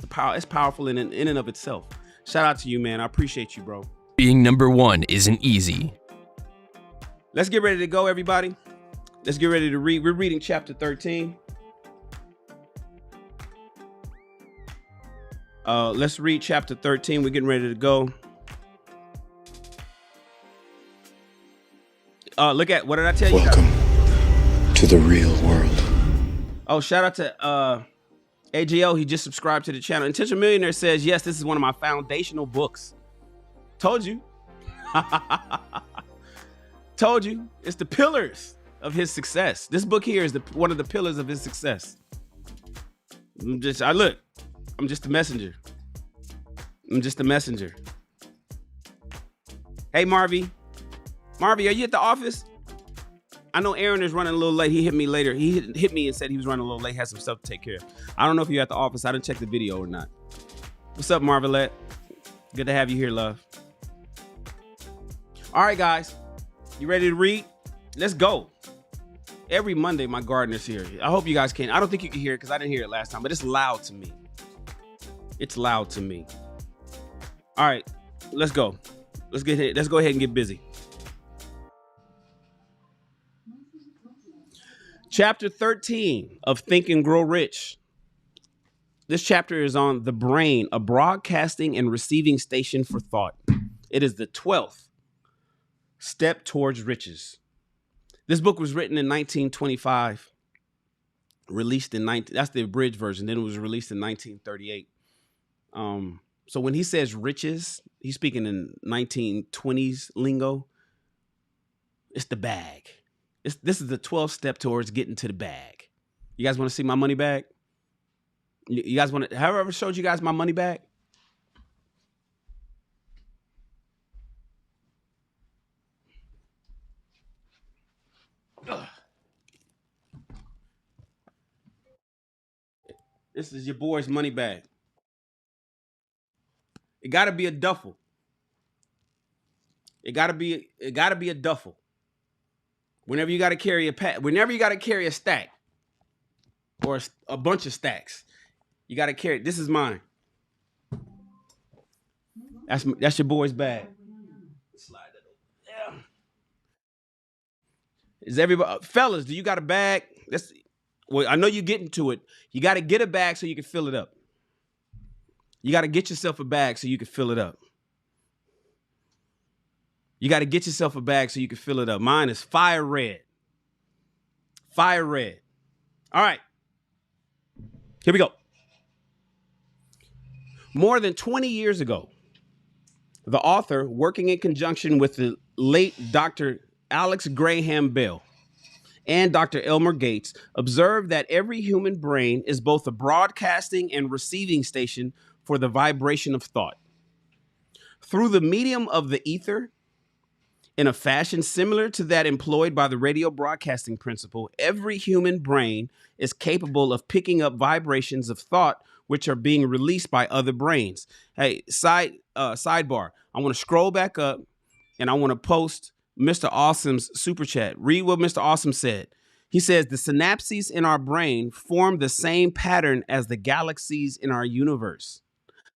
It's powerful in and of itself. Shout out to you, man. I appreciate you, bro. Being number one isn't easy. Let's get ready to go, everybody. Let's get ready to read. We're reading chapter 13. Let's read chapter 13. We're getting ready to go. Look at, what did I tell you? Welcome to the real world. Oh, shout out to AGL. He just subscribed to the channel. Intentional Millionaire says, yes, this is one of my foundational books. Told you. Told you. It's the pillars of his success. This book here is one of the pillars of his success. I'm just a messenger. I'm just a messenger. Hey, Marvy, are you at the office? I know Aaron is running a little late. He hit me later. He hit me and said he was running a little late, had some stuff to take care of. I don't know if you're at the office. I didn't check the video or not. What's up, Marvelette? Good to have you here, love. All right, guys. You ready to read? Let's go. Every Monday, my gardener's here. I hope you guys can. I don't think you can hear it because I didn't hear it last time, but it's loud to me. It's loud to me. All right, let's go. Let's go ahead and get busy. Chapter 13 of Think and Grow Rich. This chapter is on the brain, a broadcasting and receiving station for thought. It is the 12th step towards riches. This book was written in 1925, released in that's the abridged version. Then it was released in 1938. So when he says riches, he's speaking in 1920s lingo. It's the bag. This is the 12th step towards getting to the bag. You guys want to see my money bag? You guys want to, have I ever showed you guys my money bag? Ugh. This is your boy's money bag. It gotta be a duffel. It gotta be a duffel. Whenever you gotta carry a stack or a bunch of stacks, you gotta carry. This is mine. That's your boy's bag. Slide that over. Yeah. Is everybody, fellas? Do you got a bag? Well, I know you're getting to it. You got to get a bag so you can fill it up. You got to get yourself a bag so you can fill it up. You got to get yourself a bag so you can fill it up. Mine is fire red. Fire red. All right. Here we go. More than 20 years ago, the author, working in conjunction with the late Dr. Alex Graham Bell and Dr. Elmer Gates, observed that every human brain is both a broadcasting and receiving station for the vibration of thought. Through the medium of the ether, in a fashion similar to that employed by the radio broadcasting principle, every human brain is capable of picking up vibrations of thought which are being released by other brains. Hey, sidebar. I want to scroll back up and I want to post Mr. Awesome's super chat. Read what Mr. Awesome said. He says the synapses in our brain form the same pattern as the galaxies in our universe.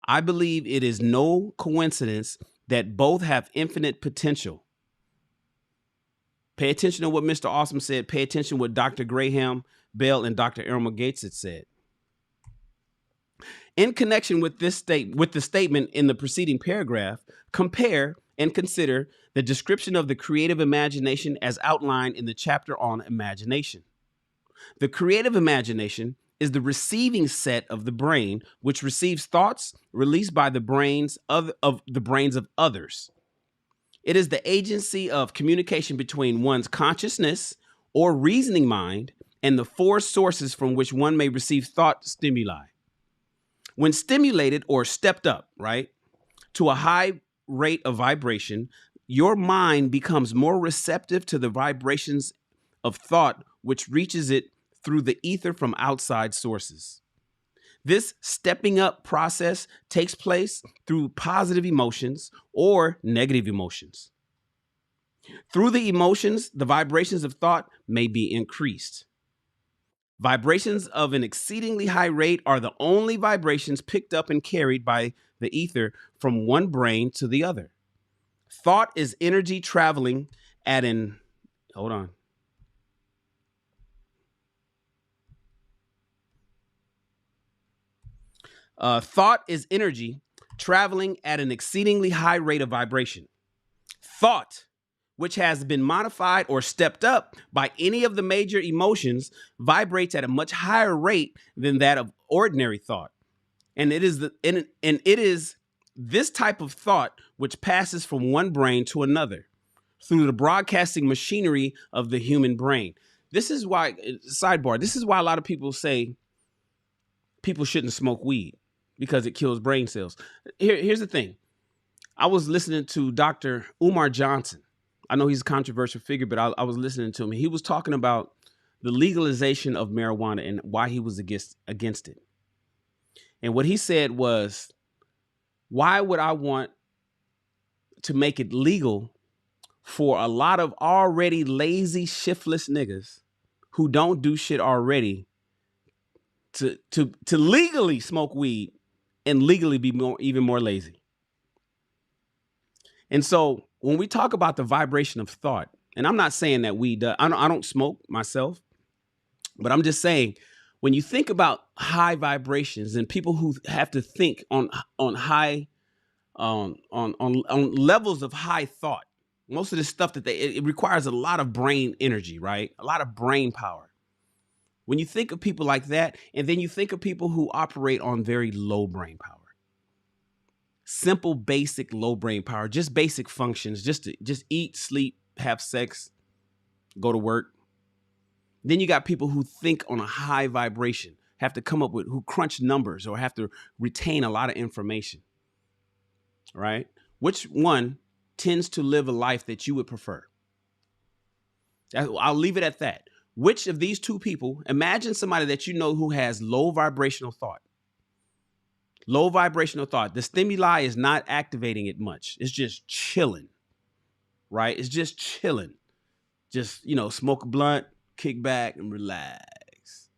I believe it is no coincidence that both have infinite potential. Pay attention to what Mr. Awesome said. Pay attention to what Dr. Graham Bell and Dr. Elmer Gates had said. In connection with the statement in the preceding paragraph, compare and consider the description of the creative imagination as outlined in the chapter on imagination. The creative imagination is the receiving set of the brain, which receives thoughts released by the brains of the brains of others. It is the agency of communication between one's consciousness or reasoning mind and the four sources from which one may receive thought stimuli. When stimulated or stepped up, right, to a high rate of vibration, your mind becomes more receptive to the vibrations of thought, which reaches it through the ether from outside sources. This stepping up process takes place through positive emotions or negative emotions. Through the emotions, the vibrations of thought may be increased. Vibrations of an exceedingly high rate are the only vibrations picked up and carried by the ether from one brain to the other. Thought is energy traveling at an, hold on. Thought is energy traveling at an exceedingly high rate of vibration. Thought, which has been modified or stepped up by any of the major emotions, vibrates at a much higher rate than that of ordinary thought. And it is this type of thought which passes from one brain to another through the broadcasting machinery of the human brain. This is why, sidebar, this is why a lot of people say people shouldn't smoke weed because it kills brain cells. Here's the thing. I was listening to Dr. Umar Johnson. I know he's a controversial figure, but I was listening to him. He was talking about the legalization of marijuana and why he was against it. And what he said was, why would I want to make it legal for a lot of already lazy, shiftless niggas who don't do shit already to legally smoke weed and legally be even more lazy? And so when we talk about the vibration of thought, and I'm not saying that weed does, I don't smoke myself, but I'm just saying, when you think about high vibrations and people who have to think on high on levels of high thought, most of this stuff that it requires a lot of brain energy, right? A lot of brain power. When you think of people like that, and then you think of people who operate on very low brain power, simple, basic, low brain power, just basic functions, just eat, sleep, have sex, go to work. Then you got people who think on a high vibration, have to come up with, who crunch numbers or have to retain a lot of information, right? Which one tends to live a life that you would prefer? I'll leave it at that. Which of these two people, imagine somebody that you know who has low vibrational thought. Low vibrational thought. The stimuli is not activating it much. It's just chilling, right? It's just chilling. Just, smoke a blunt, kick back and relax.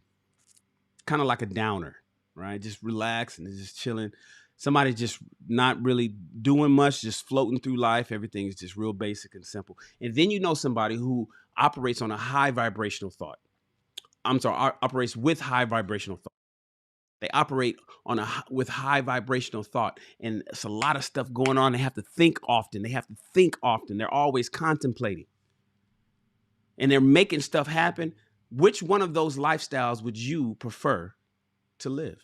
Kind of like a downer, right? Just relax and just chilling. Somebody's just not really doing much, just floating through life. Everything is just real basic and simple. And then you know somebody who operates on a high vibrational thought. Operates with high vibrational thought. They operate with high vibrational thought, and it's a lot of stuff going on. They have to think often. They're always contemplating, and they're making stuff happen. Which one of those lifestyles would you prefer to live?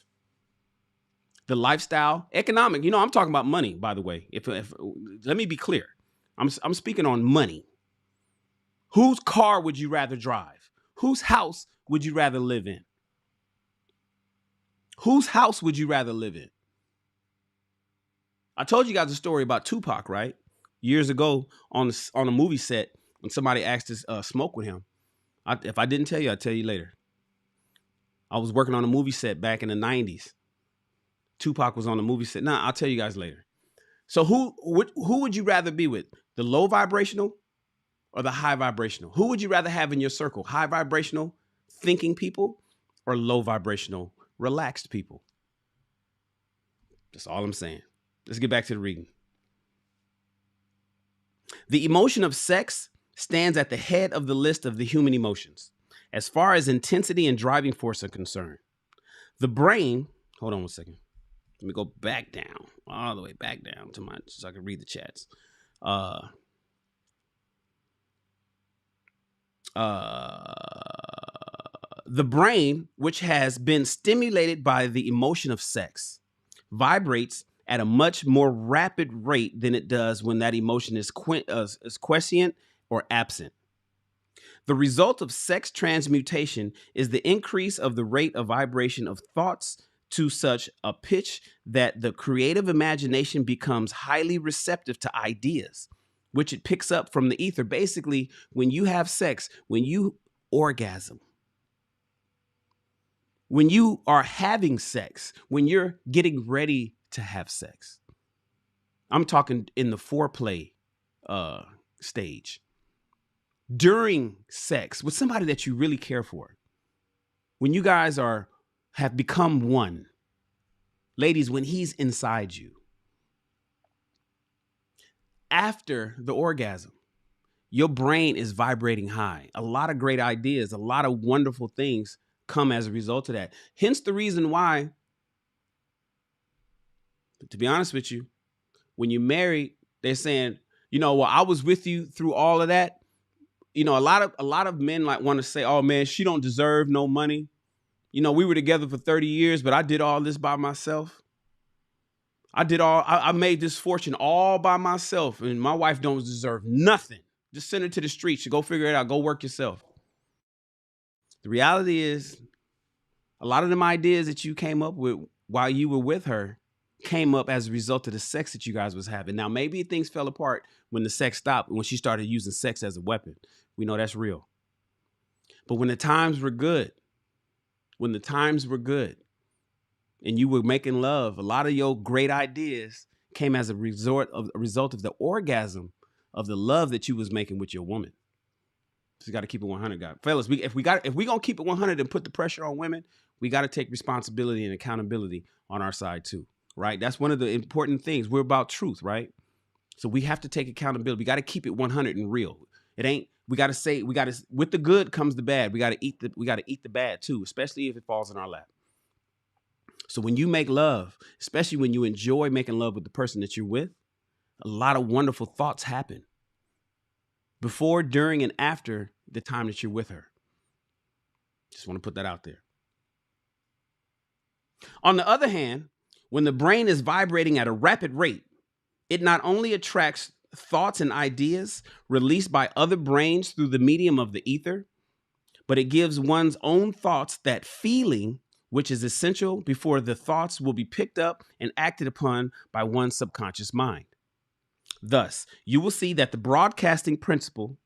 The lifestyle, economic. I'm talking about money, by the way. If let me be clear, I'm speaking on money. Whose car would you rather drive? Whose house would you rather live in? Whose house would you rather live in? I told you guys a story about Tupac, right? Years ago on a movie set, when somebody asked to smoke with him. If I didn't tell you, I'll tell you later. I was working on a movie set back in the 90s. Tupac was on the movie set. I'll tell you guys later. So who would you rather be with? The low vibrational or the high vibrational? Who would you rather have in your circle? High vibrational thinking people or low vibrational relaxed people? That's all I'm saying. Let's get back to the reading. The emotion of sex stands at the head of the list of the human emotions as far as intensity and driving force are concerned. The brain, hold on one second. Let me go back down, all the way back down so I can read the chats. The brain, which has been stimulated by the emotion of sex, vibrates at a much more rapid rate than it does when that emotion is quiescent or absent. The result of sex transmutation is the increase of the rate of vibration of thoughts to such a pitch that the creative imagination becomes highly receptive to ideas, which it picks up from the ether. Basically, when you have sex, when you orgasm, when you are having sex, when you're getting ready to have sex, I'm talking in the foreplay stage, during sex with somebody that you really care for, when you guys have become one, ladies, when he's inside you, after the orgasm, your brain is vibrating high. A lot of great ideas, a lot of wonderful things come as a result of that. Hence the reason why, to be honest with you, when you're married, they're saying, well, I was with you through all of that. A lot of men like want to say, oh man, she don't deserve no money. We were together for 30 years, but I did all this by myself. I made this fortune all by myself, and my wife don't deserve nothing. Just send her to the streets. Go figure it out. Go work yourself. The reality is, a lot of them ideas that you came up with while you were with her came up as a result of the sex that you guys was having. Now, maybe things fell apart when the sex stopped, when she started using sex as a weapon. We know that's real. But when the times were good, and you were making love, a lot of your great ideas came as a result of the orgasm of the love that you was making with your woman. So you got to keep it 100, guys. Fellas, if we gonna keep it 100 and put the pressure on women, we got to take responsibility and accountability on our side too, right? That's one of the important things. We're about truth, right? So we have to take accountability. We got to keep it 100 and real. It ain't. We got to with the good comes the bad. We got to eat the bad too, especially if it falls in our lap. So when you make love, especially when you enjoy making love with the person that you're with, a lot of wonderful thoughts happen before, during, and after the time that you're with her. Just want to put that out there. On the other hand, when the brain is vibrating at a rapid rate, it not only attracts thoughts and ideas released by other brains through the medium of the ether, but it gives one's own thoughts that feeling, which is essential before the thoughts will be picked up and acted upon by one's subconscious mind. Thus, you will see that the broadcasting principle.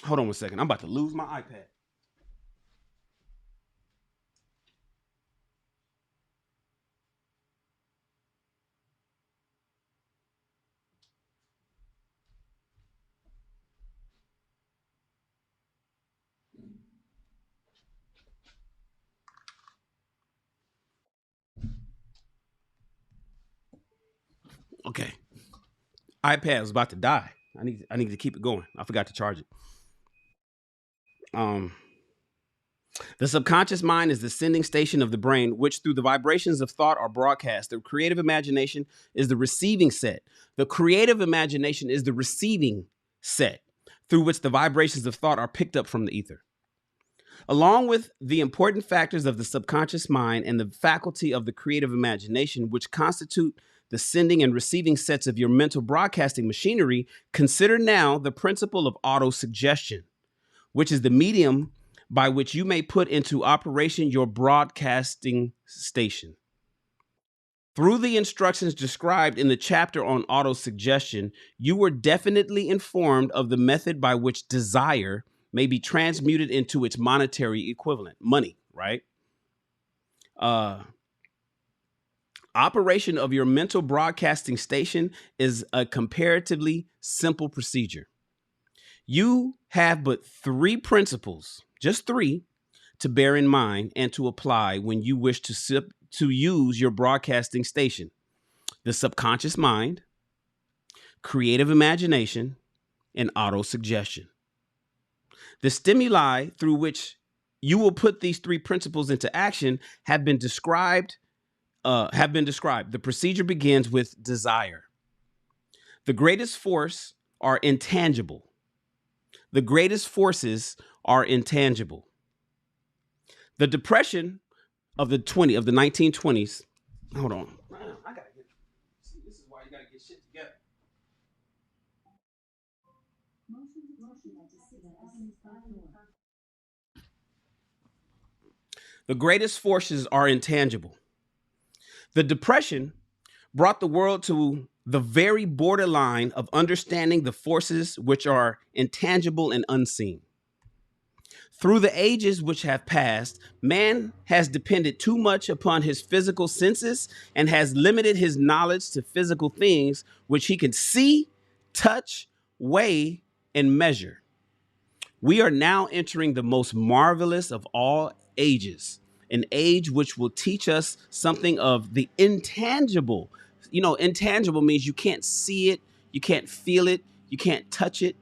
Hold on 1 second. I'm about to lose my iPad. Okay. iPad was about to die. I need to keep it going. I forgot to charge it. The subconscious mind is the sending station of the brain, which through the vibrations of thought are broadcast. The creative imagination is the receiving set. The creative imagination is the receiving set through which the vibrations of thought are picked up from the ether. Along with the important factors of the subconscious mind and the faculty of the creative imagination, which constitute the sending and receiving sets of your mental broadcasting machinery, consider now the principle of autosuggestion, which is the medium by which you may put into operation your broadcasting station. Through the instructions described in the chapter on autosuggestion, you were definitely informed of the method by which desire may be transmuted into its monetary equivalent, money, right? Operation of your mental broadcasting station is a comparatively simple procedure. You have but 3 principles, just 3, to bear in mind and to apply when you wish to use your broadcasting station: the subconscious mind, creative imagination, and autosuggestion. The stimuli through which you will put these 3 principles into action have been described. The procedure begins with desire. The greatest force are intangible. The greatest forces are intangible. The depression of the 1920s. Hold on. I gotta get. See, this is why you gotta get shit together. The greatest forces are intangible. The depression brought the world to the very borderline of understanding the forces which are intangible and unseen. Through the ages which have passed, man has depended too much upon his physical senses and has limited his knowledge to physical things which he can see, touch, weigh, and measure. We are now entering the most marvelous of all ages, an age which will teach us something of the intangible. You know, intangible means you can't see it, you can't feel it, you can't touch it,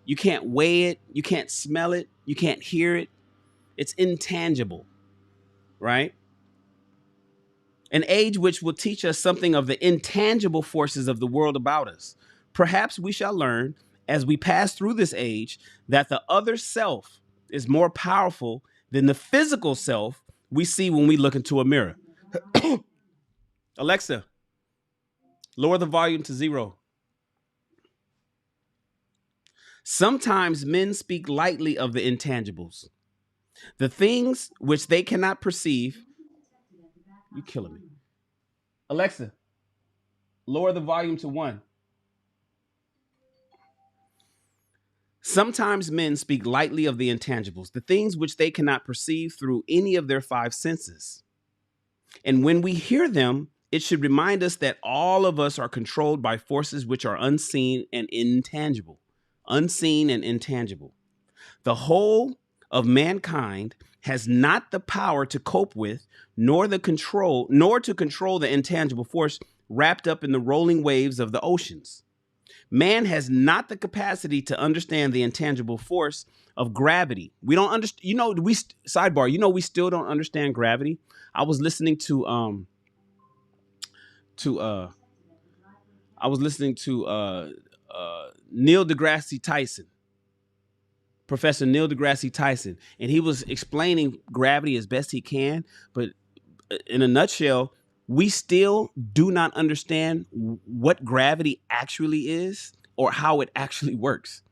you can't weigh it, you can't smell it, you can't hear it. It's intangible, right? An age which will teach us something of the intangible forces of the world about us. Perhaps we shall learn as we pass through this age that the other self is more powerful than the physical self we see when we look into a mirror. Alexa, lower the volume to 0. Sometimes men speak lightly of the intangibles, the things which they cannot perceive. You're killing me. Alexa, lower the volume to 1. Sometimes men speak lightly of the intangibles, the things which they cannot perceive through any of their 5 senses. And when we hear them, it should remind us that all of us are controlled by forces which are unseen and intangible. Unseen and intangible. The whole of mankind has not the power to cope with, nor to control the intangible force wrapped up in the rolling waves of the oceans. Man has not the capacity to understand the intangible force of gravity. We don't understand, sidebar, we still don't understand gravity. I was listening to Neil deGrasse Tyson, Professor Neil deGrasse Tyson, and he was explaining gravity as best he can. But in a nutshell, we still do not understand what gravity actually is or how it actually works.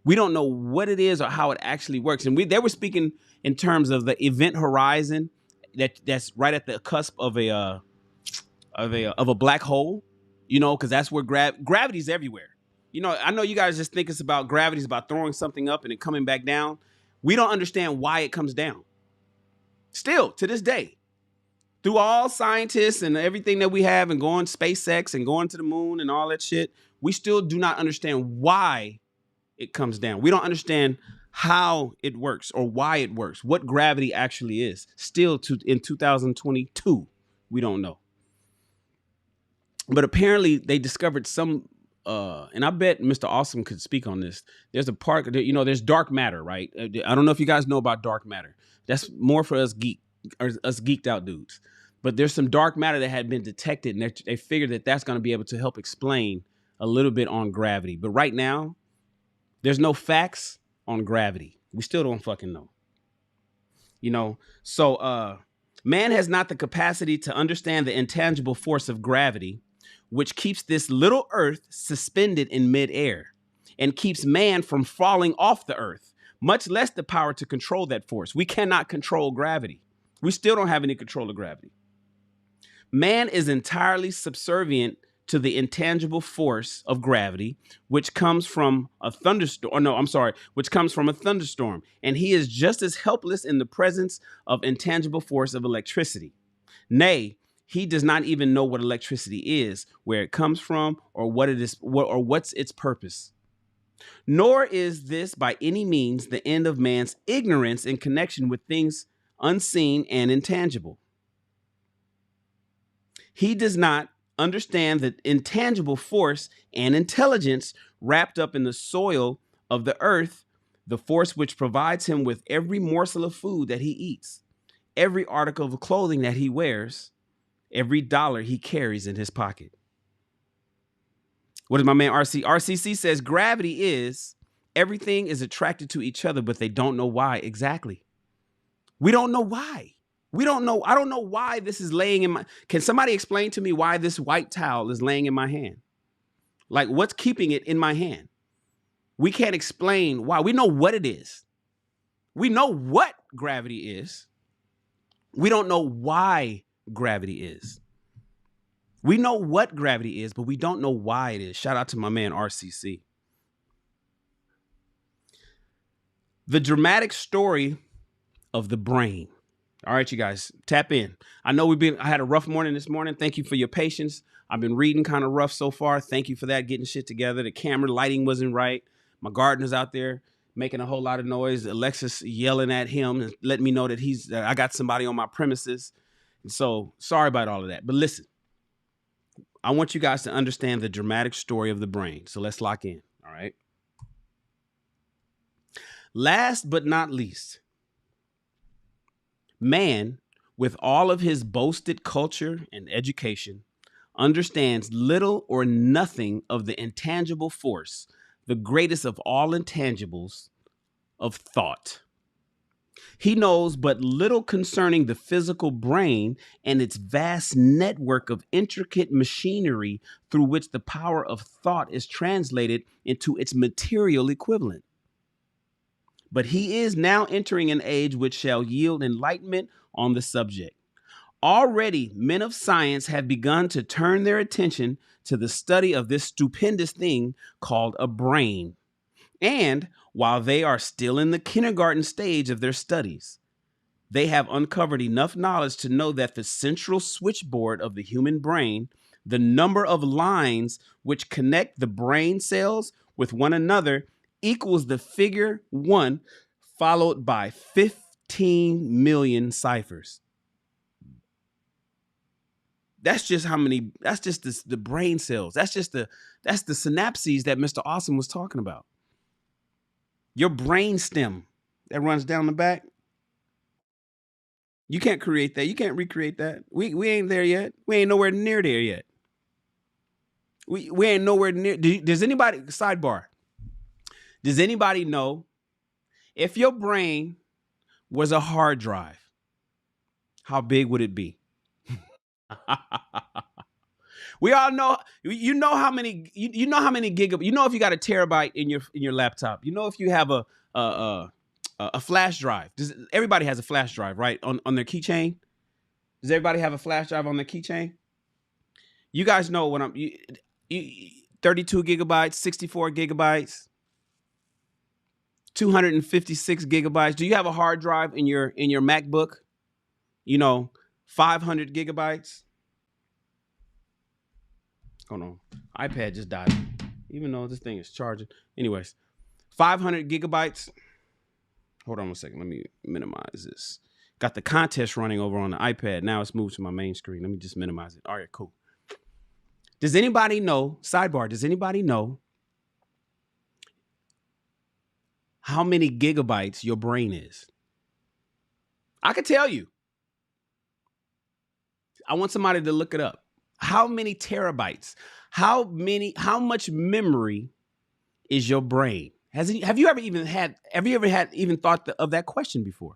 We don't know what it is or how it actually works. And they were speaking in terms of the event horizon that's right at the cusp of a black hole, because that's where gravity's everywhere. I know you guys just think it's about gravity is about throwing something up and it coming back down. We don't understand why it comes down. Still, to this day, through all scientists and everything that we have and going SpaceX and going to the moon and all that shit, we still do not understand why it comes down. We don't understand how it works or why it works, what gravity actually is. Still in 2022, we don't know. But apparently they discovered some, and I bet Mr. Awesome could speak on this. There's a part, there's dark matter, right? I don't know if you guys know about dark matter. That's more for us geeked out dudes. But there's some dark matter that had been detected, and they figured that that's going to be able to help explain a little bit on gravity. But right now, there's no facts on gravity. We still don't fucking know. So man has not the capacity to understand the intangible force of gravity, which keeps this little earth suspended in midair and keeps man from falling off the earth, much less the power to control that force. We cannot control gravity. We still don't have any control of gravity. Man is entirely subservient to the intangible force of gravity, which comes from a thunderstorm. Which comes from a thunderstorm. And he is just as helpless in the presence of intangible force of electricity. Nay, he does not even know what electricity is, where it comes from, or what it is, or what's its purpose. Nor is this by any means the end of man's ignorance in connection with things unseen and intangible. He does not understand the intangible force and intelligence wrapped up in the soil of the earth, the force which provides him with every morsel of food that he eats, every article of clothing that he wears, every dollar he carries in his pocket. What does my man RCC says? Gravity is Everything is attracted to each other, but they don't know why exactly. We don't know why. We don't know. I don't know why this is laying in my. Can somebody explain to me why this white towel is laying in my hand? Like, what's keeping it in my hand? We can't explain why. We know what it is. We know what gravity is. We don't know why gravity is. We know what gravity is, but we don't know why it is. Shout out to my man RCC. The dramatic story of the brain. All right, you guys, tap in. I know I had a rough morning this morning. Thank you for your patience. I've been reading kind of rough so far. Thank you for that, getting shit together. The camera lighting wasn't right. My gardener's out there making a whole lot of noise. Alexis yelling at him and letting me know that I got somebody on my premises. And so sorry about all of that. But listen, I want you guys to understand the dramatic story of the brain. So let's lock in. All right. Last but not least, man, with all of his boasted culture and education, understands little or nothing of the intangible force, the greatest of all intangibles, of thought. He knows but little concerning the physical brain and its vast network of intricate machinery through which the power of thought is translated into its material equivalent. But he is now entering an age which shall yield enlightenment on the subject. Already, men of science have begun to turn their attention to the study of this stupendous thing called a brain. And while they are still in the kindergarten stage of their studies, they have uncovered enough knowledge to know that the central switchboard of the human brain, the number of lines which connect the brain cells with one another, equals the figure 1 followed by 15 million ciphers. That's just how many, that's just the brain cells. That's the synapses that Mr. Awesome was talking about. Your brain stem that runs down the back. You can't create that. You can't recreate that. We ain't there yet. We ain't nowhere near there yet. We ain't nowhere near. Does anybody, sidebar, does anybody know if your brain was a hard drive, how big would it be? We all know, you know how many, you know how many gigabytes, you know if you got a terabyte in your laptop, you know if you have a flash drive. Everybody has a flash drive, right? On their keychain. Does everybody have a flash drive on their keychain? You guys know what 32 gigabytes, 64 gigabytes, 256 gigabytes. Do you have a hard drive in your MacBook? 500 gigabytes. Hold on. iPad just died. Even though this thing is charging. Anyways, 500 gigabytes. Hold on one second. Let me minimize this. Got the contest running over on the iPad. Now it's moved to my main screen. Let me just minimize it. All right, cool. Does anybody know, sidebar, does anybody know how many gigabytes your brain is? I could tell you. I want somebody to look it up. How many terabytes? How much memory is your brain? Have you ever had thought of that question before?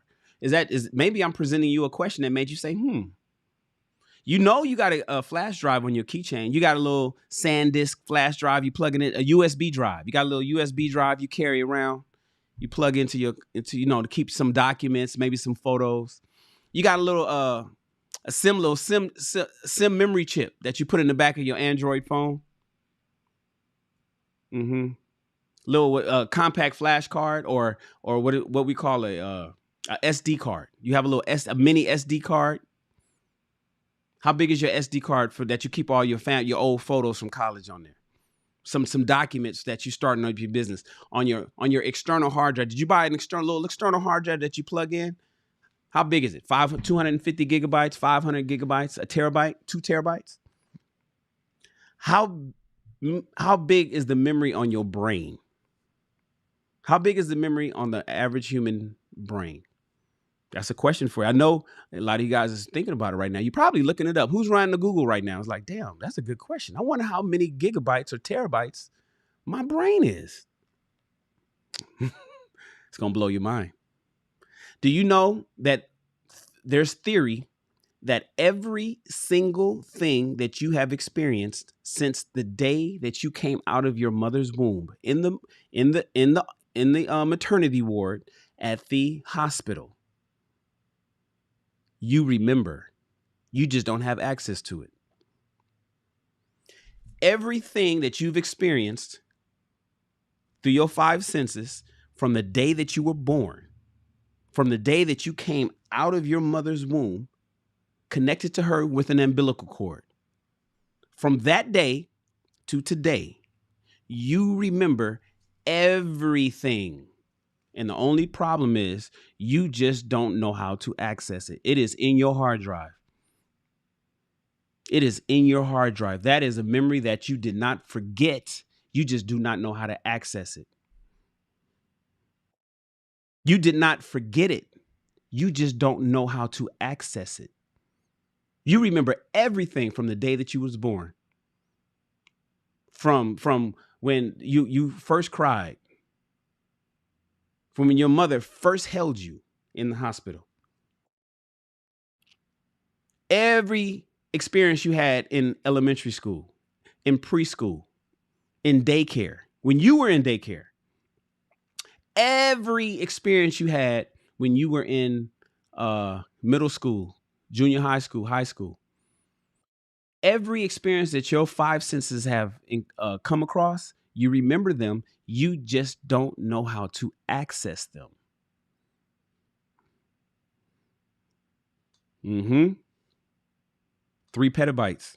Maybe I'm presenting you a question that made you say, You got a flash drive on your keychain. You got a little SanDisk flash drive. You plug in it, a USB drive. You got a little USB drive you carry around. You plug into to keep some documents, maybe some photos. You got a little SIM memory chip that you put in the back of your Android phone. Little compact flash card or what we call a SD card. You have a mini SD card. How big is your SD card that you keep all your old photos from college on there? Some documents that you starting up your business on your external hard drive. Did you buy an little external hard drive that you plug in? How big is it? 250 gigabytes, 500 gigabytes, a terabyte, 2 terabytes? How big is the memory on your brain? How big is the memory on the average human brain? That's a question for you. I know a lot of you guys is thinking about it right now. You're probably looking it up. Who's running the Google right now? It's like, damn, that's a good question. I wonder how many gigabytes or terabytes my brain is. It's going to blow your mind. Do you know that there's theory that every single thing that you have experienced since the day that you came out of your mother's womb in the maternity ward at the hospital, you remember. You just don't have access to it. Everything that you've experienced through your five senses from the day that you were born, from the day that you came out of your mother's womb, connected to her with an umbilical cord, from that day to today, you remember everything. And the only problem is you just don't know how to access it. It is in your hard drive. It is in your hard drive. That is a memory that you did not forget. You just do not know how to access it. You did not forget it. You just don't know how to access it. You remember everything from the day that you was born. From when you first cried. From when your mother first held you in the hospital. Every experience you had in elementary school, in preschool, in daycare, when you were in daycare, every experience you had when you were in middle school, junior high school, every experience that your five senses have come across, you remember them. You just don't know how to access them. 3 petabytes,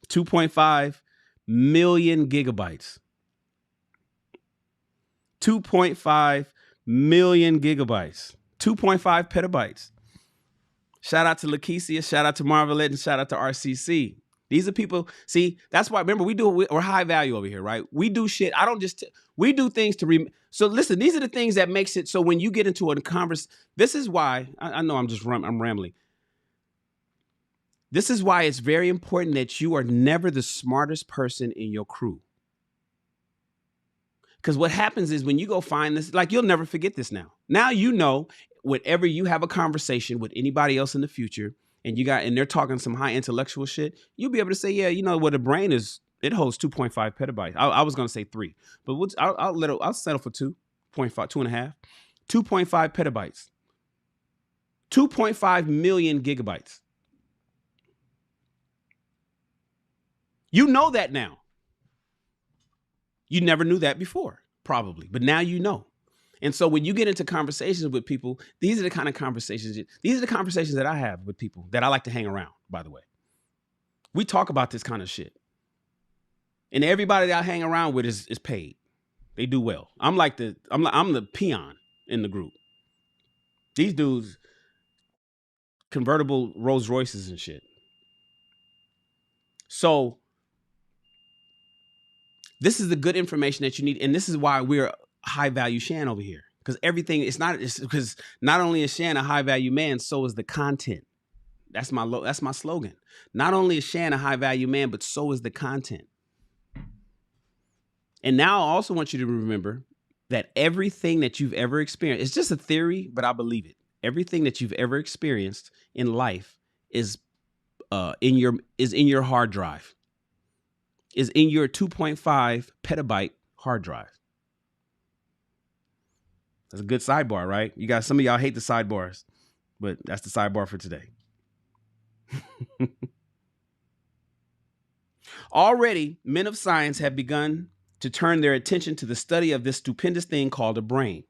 2.5 million gigabytes, 2.5 million gigabytes, 2.5 petabytes. Shout out to Lakeisia, shout out to Marvelette, and shout out to RCC. These are people, see, that's why, remember, we're high value over here, right? We do shit. We do things to, so listen, these are the things that makes it, so when you get into a conversation, this is why, I know I'm rambling. This is why it's very important that you are never the smartest person in your crew. Because what happens is when you go find this, like, you'll never forget this now. Now you know, whenever you have a conversation with anybody else in the future, and they're talking some high intellectual shit, you'll be able to say, yeah, you know what, the brain is, it holds 2.5 petabytes. I was going to say 3, but I'll settle for 2.5, 2.5, 2.5 petabytes, 2.5 million gigabytes. You know that now. You never knew that before, probably, but now you know. And so when you get into conversations with people, these are the kind of conversations that I have with people that I like to hang around, by the way. We talk about this kind of shit. And everybody that I hang around with is paid. They do well. I'm the peon in the group. These dudes, convertible Rolls Royces and shit. So this is the good information that you need. And this is why we're high value Shan over here. Because because not only is Shan a high value man, so is the content. That's my slogan. Not only is Shan a high value man, but so is the content. And now I also want you to remember that everything that you've ever experienced, it's just a theory, but I believe it. Everything that you've ever experienced in life is in your hard drive. Is in your 2.5 petabyte hard drive. That's a good sidebar, right? You guys, some of y'all hate the sidebars, but that's the sidebar for today. Already, men of science have begun to turn their attention to the study of this stupendous thing called a brain.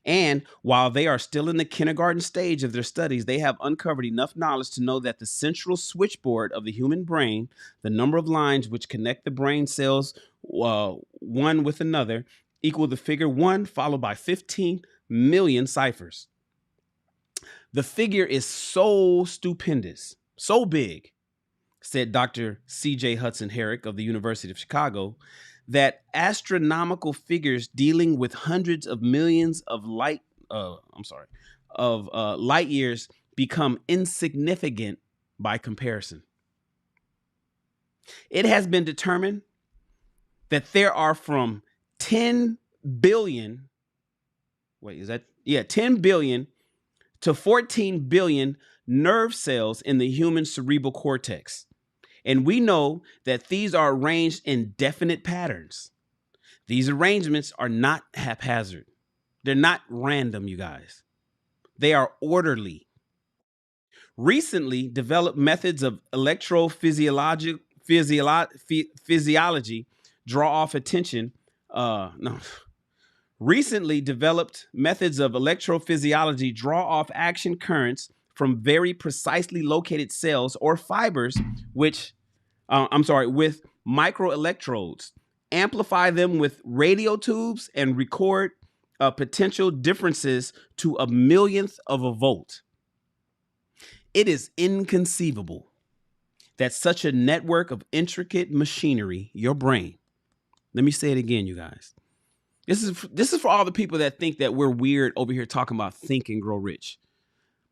And while they are still in the kindergarten stage of their studies, they have uncovered enough knowledge to know that the central switchboard of the human brain, the number of lines which connect the brain cells one with another, equal the figure 1 followed by 15 million ciphers. The figure is so stupendous, so big, said Dr. C.J. Hudson Herrick of the University of Chicago, that astronomical figures dealing with hundreds of millions of light years become insignificant by comparison. It has been determined that there are from 10 billion. Wait, is that? Yeah, 10 billion to 14 billion nerve cells in the human cerebral cortex. And we know that these are arranged in definite patterns. These arrangements are not haphazard. They're not random, you guys. They are orderly. Recently developed methods of electrophysiology draw off attention. Recently developed methods of electrophysiology draw off action currents from very precisely located cells or fibers, with microelectrodes, amplify them with radio tubes, and record potential differences to a millionth of a volt. It is inconceivable that such a network of intricate machinery, your brain. Let me say it again, you guys. This is for all the people that think that we're weird over here talking about Think and Grow Rich.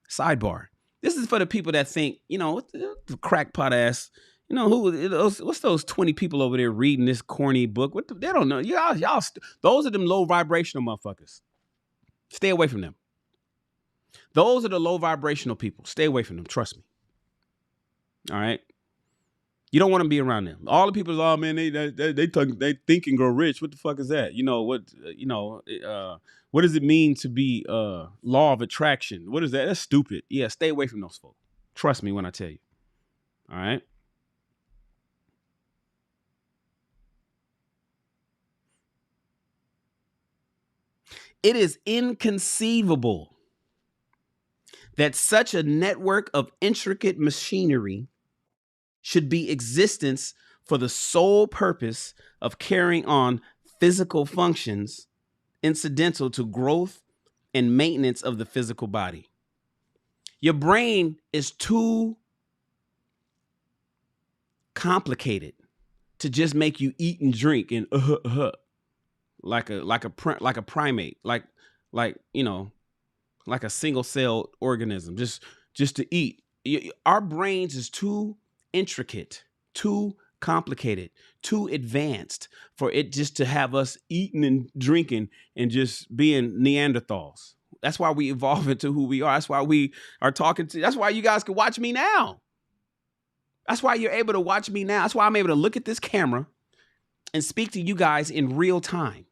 Sidebar. This is for the people that think, the crackpot ass, what's those 20 people over there reading this corny book? They don't know. Y'all, those are them low vibrational motherfuckers. Stay away from them. Those are the low vibrational people. Stay away from them. Trust me. All right. You don't want to be around them. All the people, oh man, they think and grow rich. What the fuck is that? What does it mean to be law of attraction? What is that? That's stupid. Yeah, stay away from those folks. Trust me when I tell you. All right. It is inconceivable that such a network of intricate machinery should be existence for the sole purpose of carrying on physical functions incidental to growth and maintenance of the physical body. Your brain is too complicated to just make you eat and drink and like a primate, like a single cell organism, just to eat. Our brains is too intricate, too complicated, too advanced for it just to have us eating and drinking and just being Neanderthals. That's why we evolve into who we are. That's why we are talking to. That's why you guys can watch me now. That's why you're able to watch me now. That's why I'm able to look at this camera and speak to you guys in real time.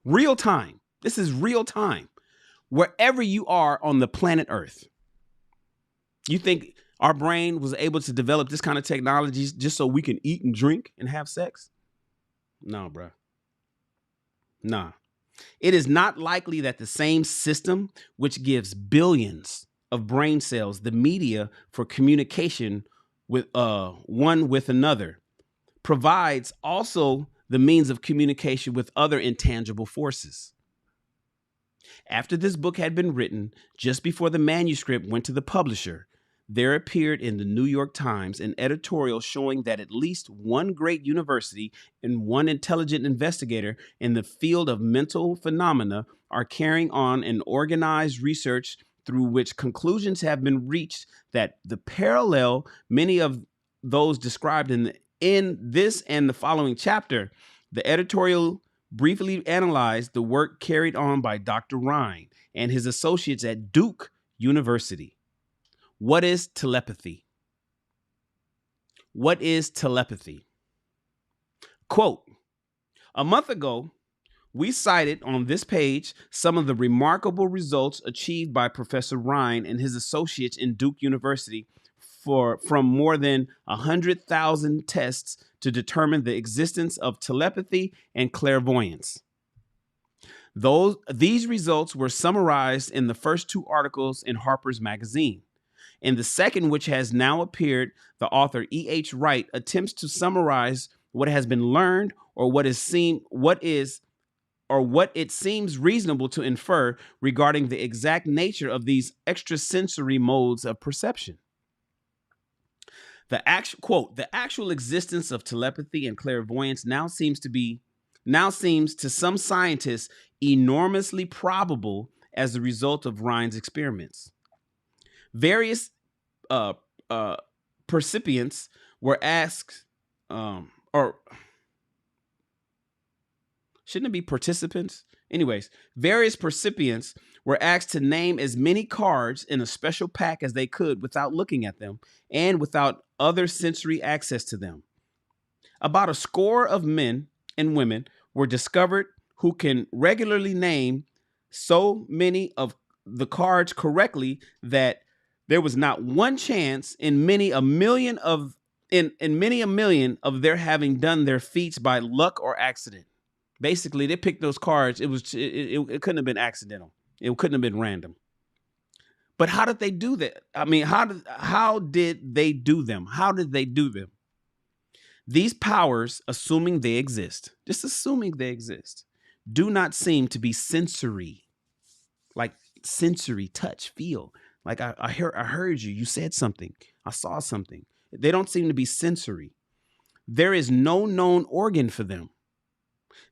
Real time. This is real time. Wherever you are on the planet Earth. You think our brain was able to develop this kind of technologies just so we can eat and drink and have sex? No, bro. Nah. It is not likely that the same system which gives billions of brain cells the media for communication with one with another provides also the means of communication with other intangible forces. After this book had been written, just before the manuscript went to the publisher, there appeared in the New York Times an editorial showing that at least one great university and one intelligent investigator in the field of mental phenomena are carrying on an organized research through which conclusions have been reached that the parallel many of those described in this and the following chapter. The editorial briefly analyzed the work carried on by Dr. Rhine and his associates at Duke University. What is telepathy? What is telepathy? Quote, a month ago, we cited on this page some of the remarkable results achieved by Professor Rhine and his associates in Duke University from more than 100,000 tests to determine the existence of telepathy and clairvoyance. These results were summarized in the first two articles in Harper's Magazine. In the second, which has now appeared, the author E.H. Wright attempts to summarize what has been learned or what it seems reasonable to infer regarding the exact nature of these extrasensory modes of perception. The actual existence of telepathy and clairvoyance now seems to some scientists enormously probable as the result of Rhine's experiments. Various percipients were asked, Shouldn't it be participants? Anyways, various recipients were asked to name as many cards in a special pack as they could without looking at them and without other sensory access to them. About a score of men and women were discovered who can regularly name so many of the cards correctly that there was not one chance in many a million of their having done their feats by luck or accident. Basically, they picked those cards. It couldn't have been accidental. It couldn't have been random. But how did they do that? I mean, how did they do them? How did they do them? These powers, assuming they exist, just assuming they exist, do not seem to be sensory, like sensory, touch, feel. Like I heard you. You said something. I saw something. They don't seem to be sensory. There is no known organ for them.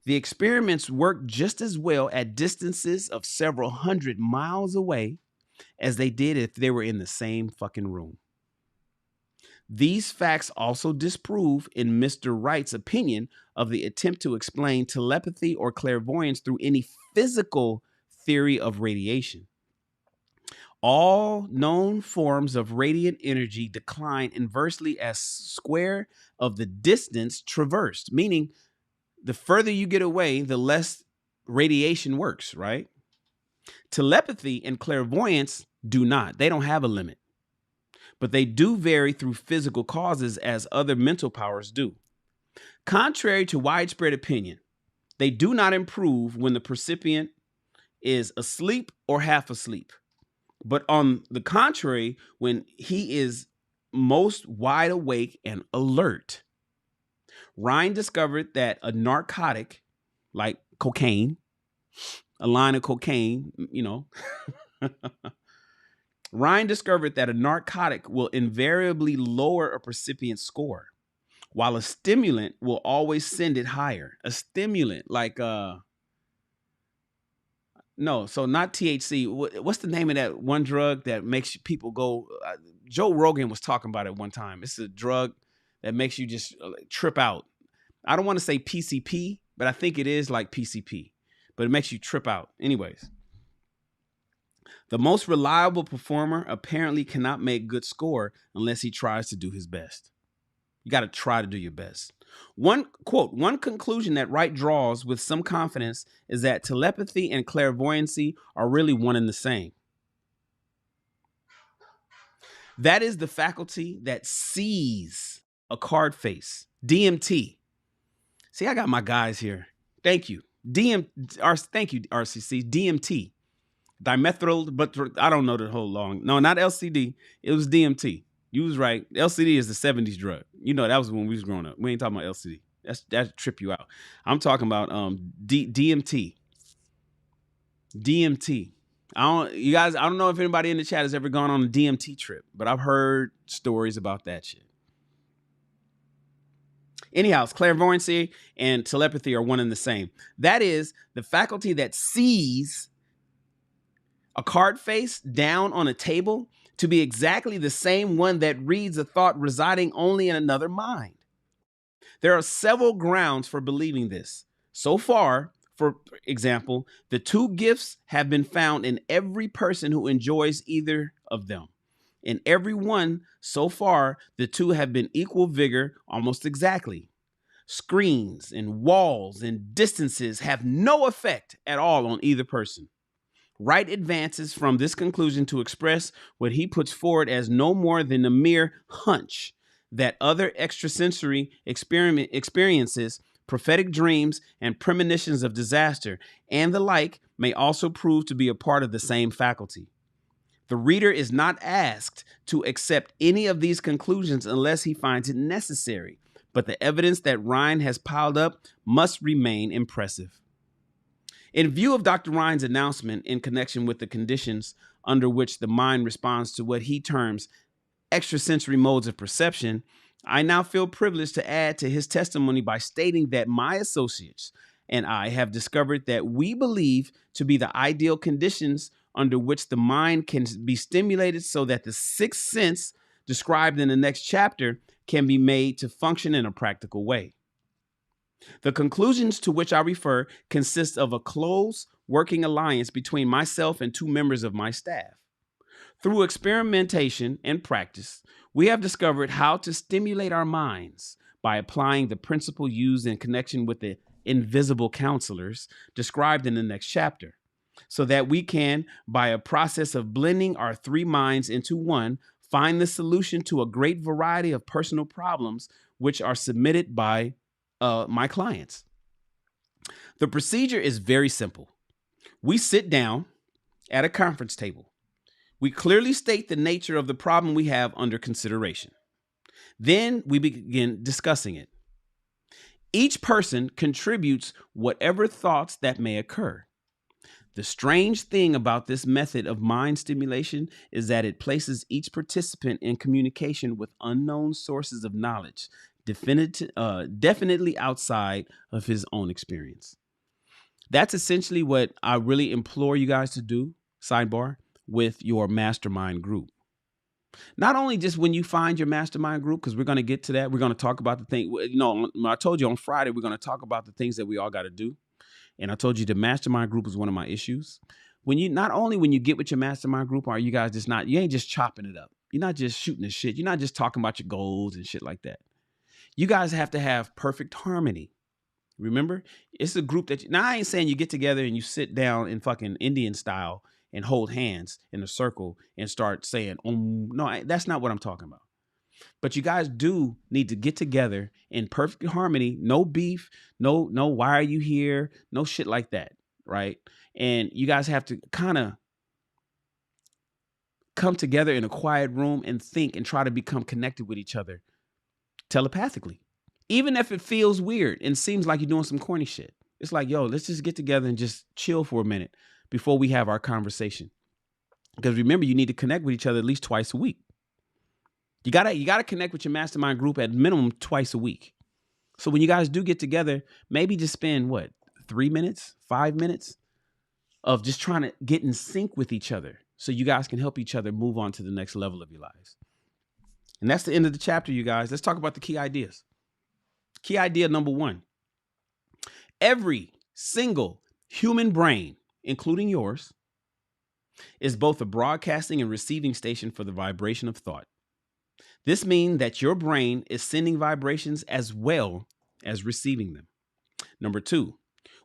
The experiments work just as well at distances of several hundred miles away as they did if they were in the same fucking room. These facts also disprove, in Mr. Wright's opinion, of the attempt to explain telepathy or clairvoyance through any physical theory of radiation. All known forms of radiant energy decline inversely as square of the distance traversed, meaning the further you get away, the less radiation works, right? Telepathy and clairvoyance do not. They don't have a limit. But they do vary through physical causes as other mental powers do. Contrary to widespread opinion, they do not improve when the recipient is asleep or half asleep. But on the contrary, when he is most wide awake and alert. Ryan discovered that a narcotic, like cocaine, a line of cocaine, Ryan discovered that a narcotic will invariably lower a recipient's score, while a stimulant will always send it higher. A stimulant, like not THC. What's the name of that one drug that makes people go? Joe Rogan was talking about it one time. It's a drug that makes you just trip out. I don't want to say PCP, but I think it is like PCP, but it makes you trip out. Anyways. The most reliable performer apparently cannot make good score unless he tries to do his best. You got to try to do your best. One conclusion that Wright draws with some confidence is that telepathy and clairvoyancy are really one and the same. That is the faculty that sees a card face. DMT. See, I got my guys here. Thank you. Thank you, RCC. DMT. Dimethyl, but I don't know the whole long. No, not LCD. It was DMT. You was right. LCD is the 70s drug. You know, that was when we was growing up. We ain't talking about LCD. That trip you out. I'm talking about DMT. DMT. I don't know if anybody in the chat has ever gone on a DMT trip, but I've heard stories about that shit. Anyhow, clairvoyancy and telepathy are one and the same. That is the faculty that sees a card face down on a table to be exactly the same one that reads a thought residing only in another mind. There are several grounds for believing this. So far, for example, the two gifts have been found in every person who enjoys either of them. In every one, so far, the two have been equal vigor almost exactly. Screens and walls and distances have no effect at all on either person. Wright advances from this conclusion to express what he puts forward as no more than a mere hunch that other extrasensory experiences, prophetic dreams, and premonitions of disaster, and the like may also prove to be a part of the same faculty. The reader is not asked to accept any of these conclusions unless he finds it necessary, but the evidence that Ryan has piled up must remain impressive. In view of Dr. Ryan's announcement in connection with the conditions under which the mind responds to what he terms extrasensory modes of perception, I now feel privileged to add to his testimony by stating that my associates and I have discovered that we believe to be the ideal conditions under which the mind can be stimulated so that the sixth sense described in the next chapter can be made to function in a practical way. The conclusions to which I refer consist of a close working alliance between myself and 2 members of my staff. Through experimentation and practice, we have discovered how to stimulate our minds by applying the principle used in connection with the invisible counselors described in the next chapter, so that we can, by a process of blending our 3 minds into one, find the solution to a great variety of personal problems which are submitted by my clients. The procedure is very simple. We sit down at a conference table. We clearly state the nature of the problem we have under consideration. Then we begin discussing it. Each person contributes whatever thoughts that may occur. The strange thing about this method of mind stimulation is that it places each participant in communication with unknown sources of knowledge, definitely outside of his own experience. That's essentially what I really implore you guys to do, sidebar, with your mastermind group. Not only just when you find your mastermind group, because we're going to get to that. We're going to talk about the thing. You know, I told you on Friday, we're going to talk about the things that we all got to do. And I told you the mastermind group is one of my issues. When you, not only when you get with your mastermind group, are you guys just not, you ain't just chopping it up. You're not just shooting the shit. You're not just talking about your goals and shit like that. You guys have to have perfect harmony. Remember, it's a group that, now I ain't saying you get together and you sit down in fucking Indian style and hold hands in a circle and start saying, no, that's not what I'm talking about. But you guys do need to get together in perfect harmony, no beef, no, why are you here? No shit like that, right? And you guys have to kind of come together in a quiet room and think and try to become connected with each other telepathically. Even if it feels weird and seems like you're doing some corny shit. It's like, yo, let's just get together and just chill for a minute before we have our conversation. Because remember, you need to connect with each other at least twice a week. You gotta connect with your mastermind group at minimum twice a week. So when you guys do get together, maybe just spend 3 minutes, 5 minutes of just trying to get in sync with each other so you guys can help each other move on to the next level of your lives. And that's the end of the chapter, you guys. Let's talk about the key ideas. Key idea number 1. Every single human brain, including yours, is both a broadcasting and receiving station for the vibration of thought. This means that your brain is sending vibrations as well as receiving them. Number 2,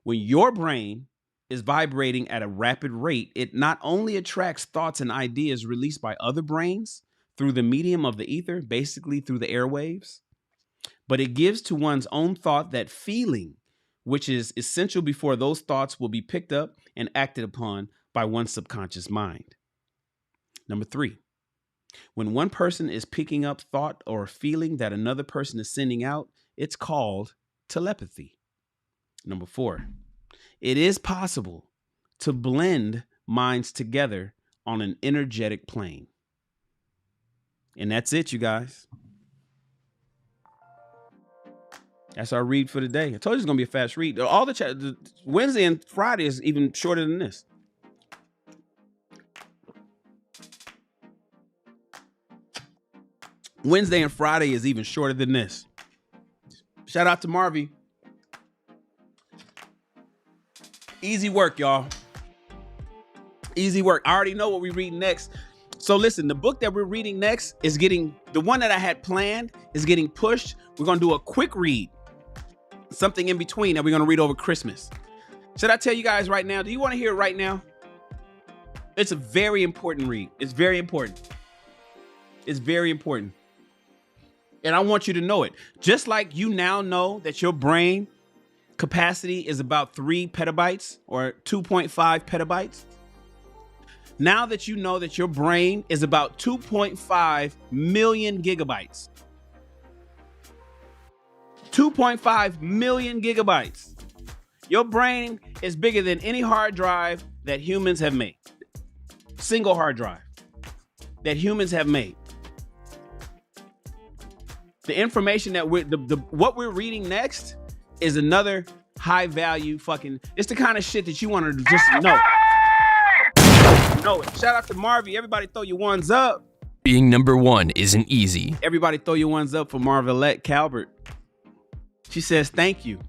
when your brain is vibrating at a rapid rate, it not only attracts thoughts and ideas released by other brains through the medium of the ether, basically through the airwaves, but it gives to one's own thought that feeling, which is essential before those thoughts will be picked up and acted upon by one's subconscious mind. Number 3, when one person is picking up thought or feeling that another person is sending out, it's called telepathy. Number 4, it is possible to blend minds together on an energetic plane. And that's it, you guys. That's our read for today. I told you it's going to be a fast read. All the Wednesday and Friday is even shorter than this. Wednesday and Friday is even shorter than this. Shout out to Marvy. Easy work, y'all. Easy work. I already know what we're reading next. So listen, the book that we're reading next is the one that I had planned is getting pushed. We're going to do a quick read. Something in between that we're going to read over Christmas. Should I tell you guys right now? Do you want to hear it right now? It's a very important read. It's very important. It's very important. And I want you to know it. Just like you now know that your brain capacity is about 3 petabytes or 2.5 petabytes. Now that you know that your brain is about 2.5 million gigabytes. 2.5 million gigabytes. Your brain is bigger than any hard drive that humans have made. Single hard drive that humans have made. The information that what we're reading next is another high value it's the kind of shit that you want to just know. Know it. Shout out to Marvy. Everybody throw your ones up. Being number 1 isn't easy. Everybody throw your ones up for Marvelette Calvert. She says, thank you.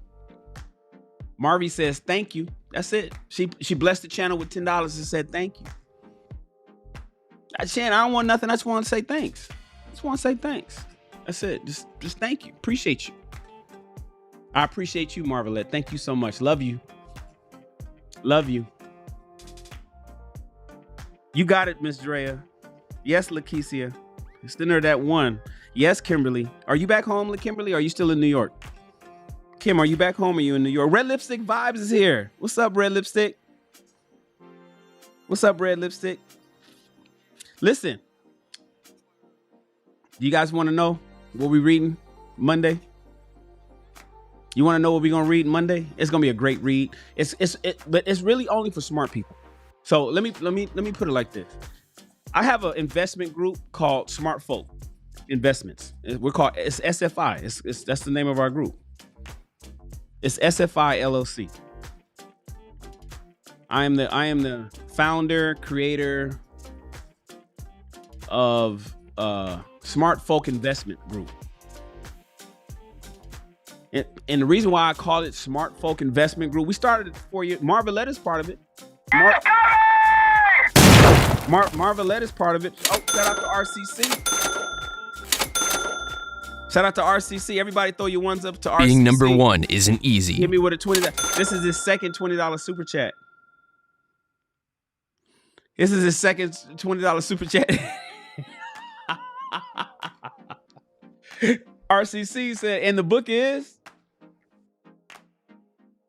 Marvy says thank you. That's it. She blessed the channel with $10 and said thank you. Shannon, I don't want nothing. I just want to say thanks. That's it. Just thank you. Appreciate you. I appreciate you, Marvelette. Thank you so much. Love you. You got it, Miss Drea. Yes, Lakeisha. It's dinner that one. Yes, Kimberly. Are you back home, Kimberly? Or are you still in New York? Kim, are you back home or are you in New York? Red Lipstick Vibes is here. What's up, Red Lipstick? Listen. Do you guys want to know what we're reading Monday? You want to know what we're going to read Monday? It's going to be a great read. But it's really only for smart people. So let me put it like this. I have an investment group called Smart Folk Investments. It's SFI. That's the name of our group. It's SFI LLC. I am the founder, creator of Smart Folk Investment Group. And the reason why I call it Smart Folk Investment Group, we started it 4 years. Marvelette is part of it. Marvelette is part of it. Oh, shout out to RCC. Everybody throw your ones up to RCC. Being number one isn't easy. Hit me with a $20. This is his second $20 super chat. This is his second $20 super chat. RCC said, and the book is?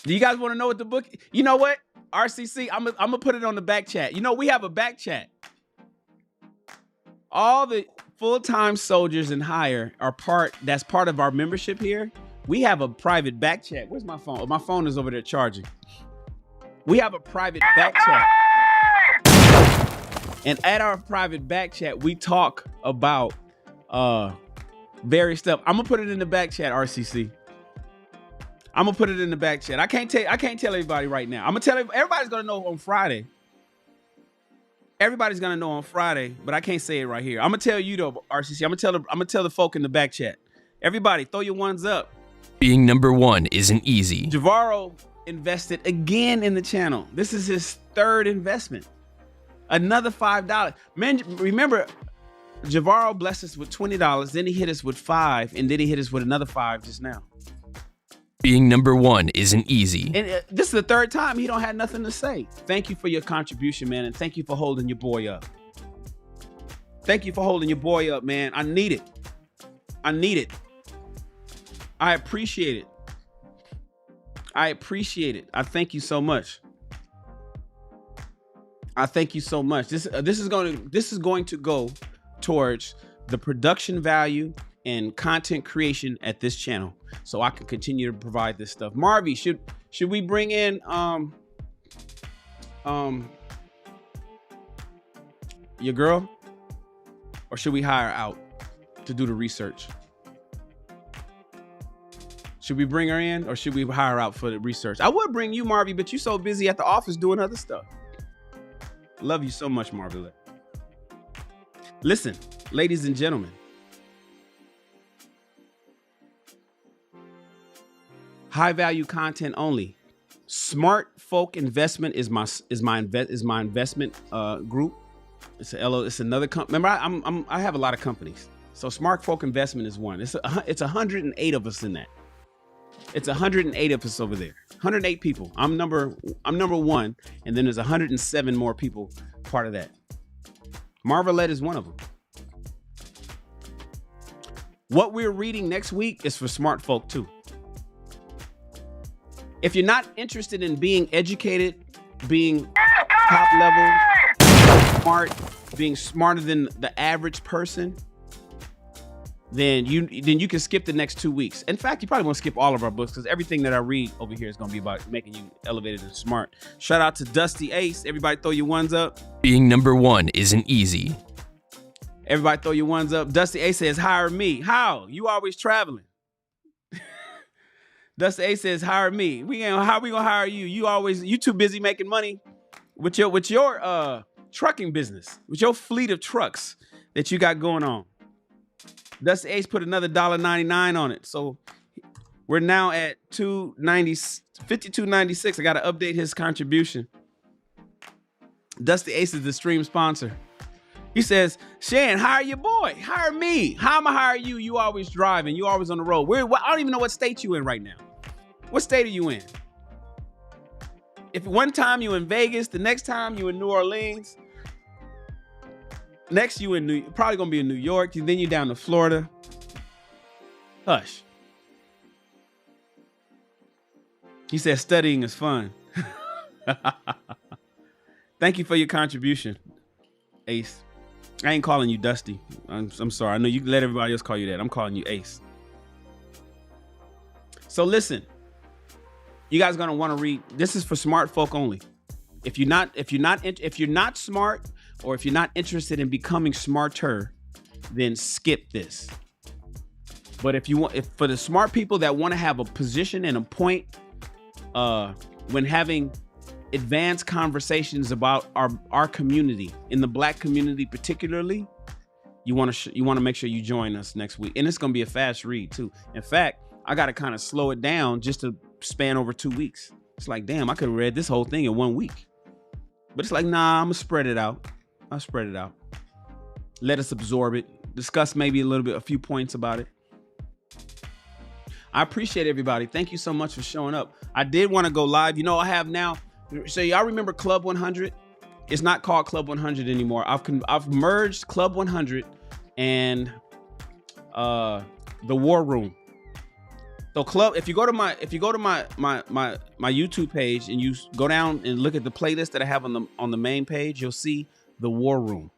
Do you guys want to know what the book? You know what? RCC, I'm gonna put it on the back chat. You know, we have a back chat. All the full-time soldiers and higher that's part of our membership here. We have a private back chat. Where's my phone? Oh, my phone is over there charging. We have a private back chat. And at our private back chat, we talk about various stuff. I'm gonna put it in the back chat, RCC. I'm gonna put it in the back chat. I can't tell everybody right now. I'm gonna tell everybody's gonna know on Friday. Everybody's gonna know on Friday, but I can't say it right here. I'm gonna tell you though, RCC. I'm gonna tell the folk in the back chat. Everybody, throw your ones up. Being number one isn't easy. Javaro invested again in the channel. This is his third investment. Another $5. Man, remember, Javaro blessed us with $20. Then he hit us with $5, and then he hit us with another $5 just now. Being number one isn't easy. And this is the third time he don't have nothing to say. Thank you for your contribution, man, and thank you for holding your boy up. Thank you for holding your boy up, man. I need it. I appreciate it. I thank you so much. This is going to go towards the production value and content creation at this channel, so I can continue to provide this stuff. Marvy, should we bring in your girl, or should we hire out to do the research? Should we bring her in, or should we hire out for the research? I would bring you, Marvy, but you're so busy at the office doing other stuff. Love you so much, Marvelette. Listen, ladies and gentlemen. High value content only. Smart Folk Investment is my investment group. It's another company. Remember, I have a lot of companies. So Smart Folk Investment is one. It's 108 of us in that. It's 108 of us over there. 108 people. I'm number one, and then there's 107 more people part of that. Marvelette is one of them. What we're reading next week is for smart folk too. If you're not interested in being educated, being top level, smart, being smarter than the average person, then you can skip the next 2 weeks. In fact, you probably want to skip all of our books, because everything that I read over here is going to be about making you elevated and smart. Shout out to Dusty Ace. Everybody throw your ones up. Being number one isn't easy. Everybody throw your ones up. Dusty Ace says, hire me. How? You always traveling. Dusty Ace says, hire me. How we gonna hire you? You too busy making money with your trucking business, with your fleet of trucks that you got going on. Dusty Ace put another $1.99 on it. So We're now at 52.96. I got to update his contribution. Dusty Ace is the stream sponsor. He says, Shan, hire your boy. Hire me. How am I hire you? You always driving. You always on the road. I don't even know what state you in right now. What state are you in? If one time you in Vegas, the next time you in New Orleans, next you in probably gonna be in New York, then you down to Florida. Hush. He says studying is fun. Thank you for your contribution, Ace. I ain't calling you Dusty. I'm sorry. I know you can let everybody else call you that. I'm calling you Ace. So listen, you guys gonna want to read. This is for smart folk only. If you're not smart, or if you're not interested in becoming smarter, then skip this. But if for the smart people that want to have a position and a point, when having advanced conversations about our community, in the Black community particularly, you want to make sure you join us next week. And it's going to be a fast read too. In fact, I got to kind of slow it down just to span over 2 weeks. It's like, damn, I could have read this whole thing in 1 week. But it's like, nah, I'm going to spread it out. I'll spread it out. Let us absorb it. Discuss maybe a few points about it. I appreciate everybody. Thank you so much for showing up. I did want to go live. You know, I have now. So y'all remember Club 100? It's not called Club 100 anymore. I've merged Club 100 and the War Room. So if you go to my YouTube page and you go down and look at the playlist that I have on the main page, you'll see the War Room.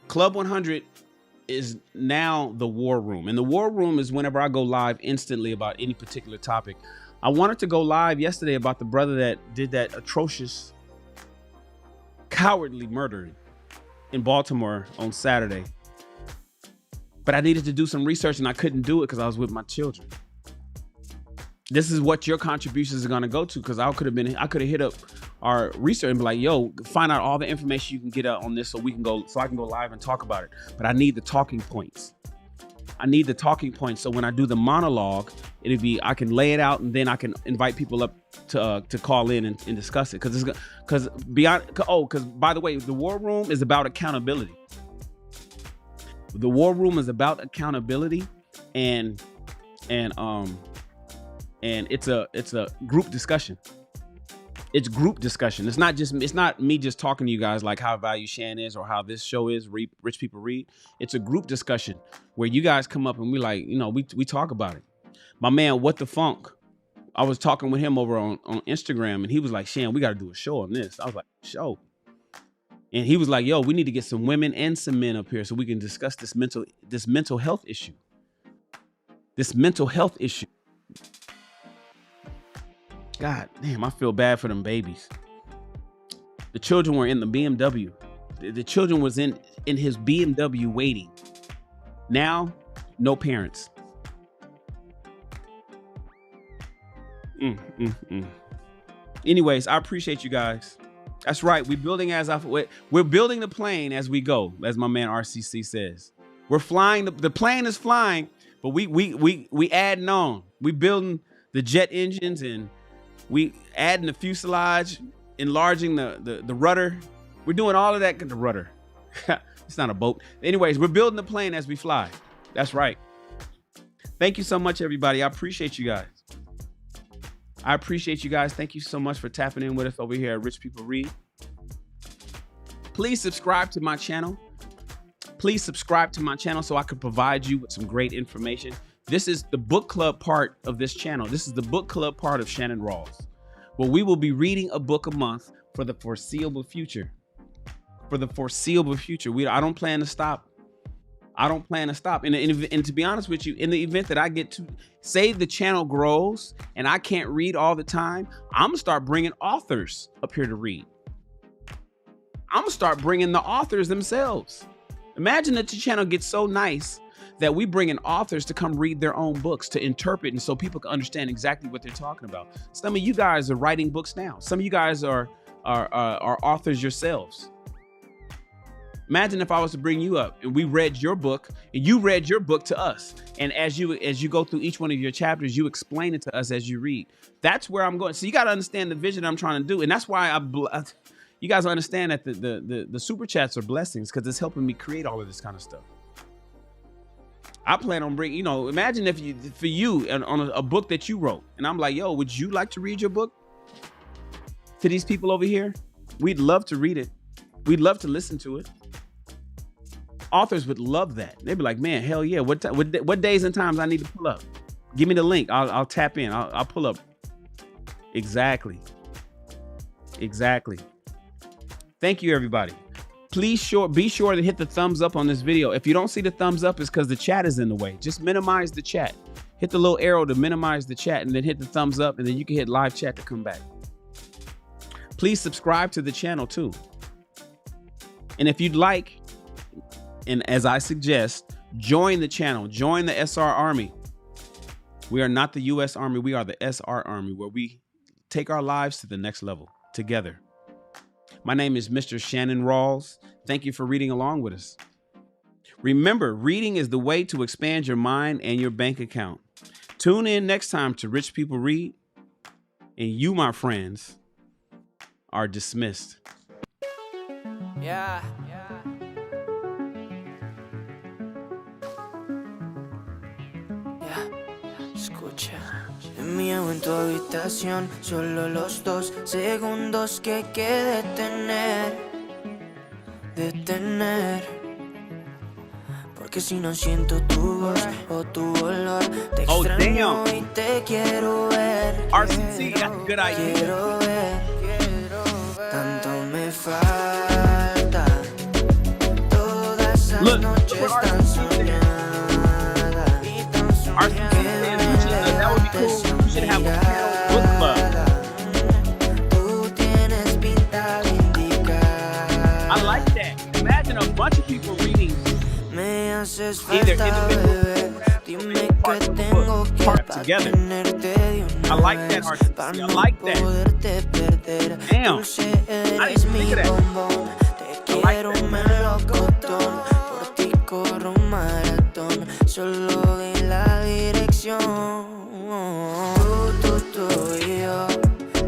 Club 100 is now the War Room, and the War Room is whenever I go live instantly about any particular topic. I wanted to go live yesterday about the brother that did that atrocious, cowardly murder in Baltimore on Saturday. But I needed to do some research and I couldn't do it because I was with my children. This is what your contributions are going to go to, because I could have hit up our research and be like, yo, find out all the information you can get on this so I can go live and talk about it. But I need the talking points. So when I do the monologue, I can lay it out and then I can invite people up to call in and discuss it. Because by the way, the War Room is about accountability. The War Room is about accountability, and it's a group discussion. It's group discussion. It's not me just talking to you guys like how Value Shan is or how this show is, Rich People Read. It's a group discussion where you guys come up and we talk about it. My man, What the Funk, I was talking with him over on Instagram, and he was like, Shan, we got to do a show on this. I was like, show. And he was like, yo, we need to get some women and some men up here so we can discuss this mental health issue. God damn, I feel bad for them babies. The children were in the BMW. The children was in his BMW waiting. Now, no parents. Anyways, I appreciate you guys. That's right. We're building the plane as we go, as my man RCC says. We're flying. The plane is flying, but we adding on. We building the jet engines, and we adding the fuselage, enlarging the rudder. We're doing all of that. The rudder. It's not a boat. Anyways, we're building the plane as we fly. That's right. Thank you so much, everybody. I appreciate you guys. Thank you so much for tapping in with us over here at Rich People Read. Please subscribe to my channel. So I can provide you with some great information. This is the book club part of this channel. This is the book club part of Shannon Rawls, where we will be reading a book a month for the foreseeable future. I don't plan to stop. And to be honest with you, in the event that I get to say the channel grows and I can't read all the time, I'm gonna start bringing authors up here to read. I'm gonna start bringing the authors themselves. Imagine that your channel gets so nice that we bring in authors to come read their own books, to interpret, and so people can understand exactly what they're talking about. Some of you guys are writing books now. Some of you guys are authors yourselves. Imagine if I was to bring you up and we read your book and you read your book to us. And as you go through each one of your chapters, you explain it to us as you read. That's where I'm going. So you got to understand the vision I'm trying to do. And that's why you guys understand that the super chats are blessings, because it's helping me create all of this kind of stuff. I plan on bringing, imagine if for you on a book that you wrote, and I'm like, yo, would you like to read your book to these people over here? We'd love to read it. We'd love to listen to it. Authors would love that. They'd be like, man, hell yeah. What days and times I need to pull up? Give me the link. I'll tap in. I'll pull up. Exactly. Thank you, everybody. Please be sure to hit the thumbs up on this video. If you don't see the thumbs up, it's because the chat is in the way. Just minimize the chat. Hit the little arrow to minimize the chat, and then hit the thumbs up, and then you can hit live chat to come back. Please subscribe to the channel too. And if you'd like, and as I suggest, join the channel, join the SR Army. We are not the US Army, we are the SR Army, where we take our lives to the next level together. My name is Mr. Shannon Rawls. Thank you for reading along with us. Remember, reading is the way to expand your mind and your bank account. Tune in next time to Rich People Read, and you, my friends, are dismissed. Yeah. Escucha. En mi en tu habitación, solo los 2 segundos que hay que detener. Porque si no siento tu voz o tu olor, te extraño y te quiero ver. RCC, that's a good idea. Quiero ver. Tanto me falta. Todas esas noches tan soñadas. That would be cool. You should have a book club. Tú tienes pinta de indicar. I like that. Imagine a bunch of people reading Me haces either falta, bebé. Dime que tengo que part together. tenerte de una I like that, vez, RCC. pa' I no like that. poderte perder. Damn. Dulce I eres didn't think mi of that. bombón. Te quiero melocotón. Por ti corro un maratón. Solo de la dirección. Tú y yo,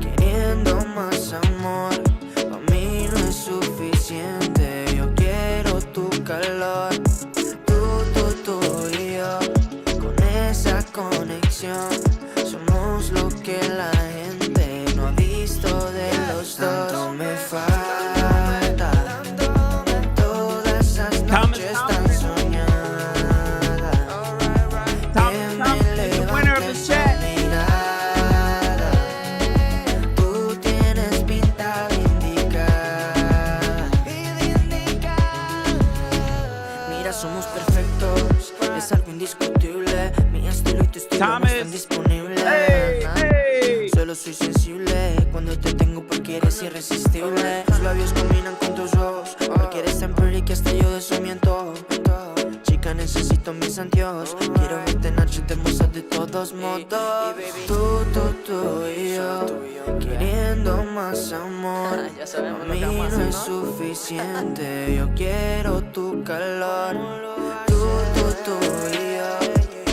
queriendo más amor. Pa' mí no es suficiente. Yo quiero tu calor. Tú y yo, con esa conexión. Somos lo que la gente no ha visto de los dos. Tanto me falta. Todas esas noches tan soñadas. Tom is the winner of the chat. Tú tienes pinta de indicar. Mira, somos perfectos. Es algo indiscutible. Mi estilo y tu estilo no están disponibles. Solo soy sensible cuando te tengo porque eres irresistible. Tus labios combinan con tus ojos porque eres tan pretty que hasta yo desmiento. Chica, necesito mis anteojos. Quiero verte en noche hermosa de todos modos. Tú y yo, queriendo más amor. A mí no es suficiente. Yo quiero tu calor. Tú y yo,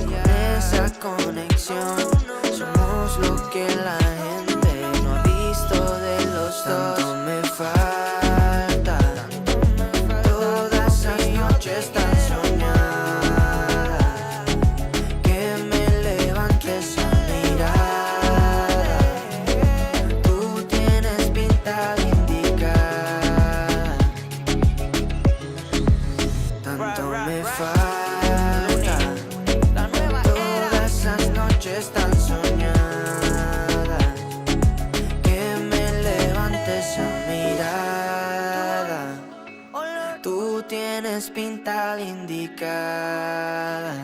con esa conexión. Somos lo que la gente no ha visto de los dos. Tanto me falta. Todas esas noches tan soñadas. Que me levantes a mirar. Tú tienes pinta de indicar. Tanto me falta. Todas esas noches tan soñadas. Que me levantes a mirada. Tú tienes pinta de indicada.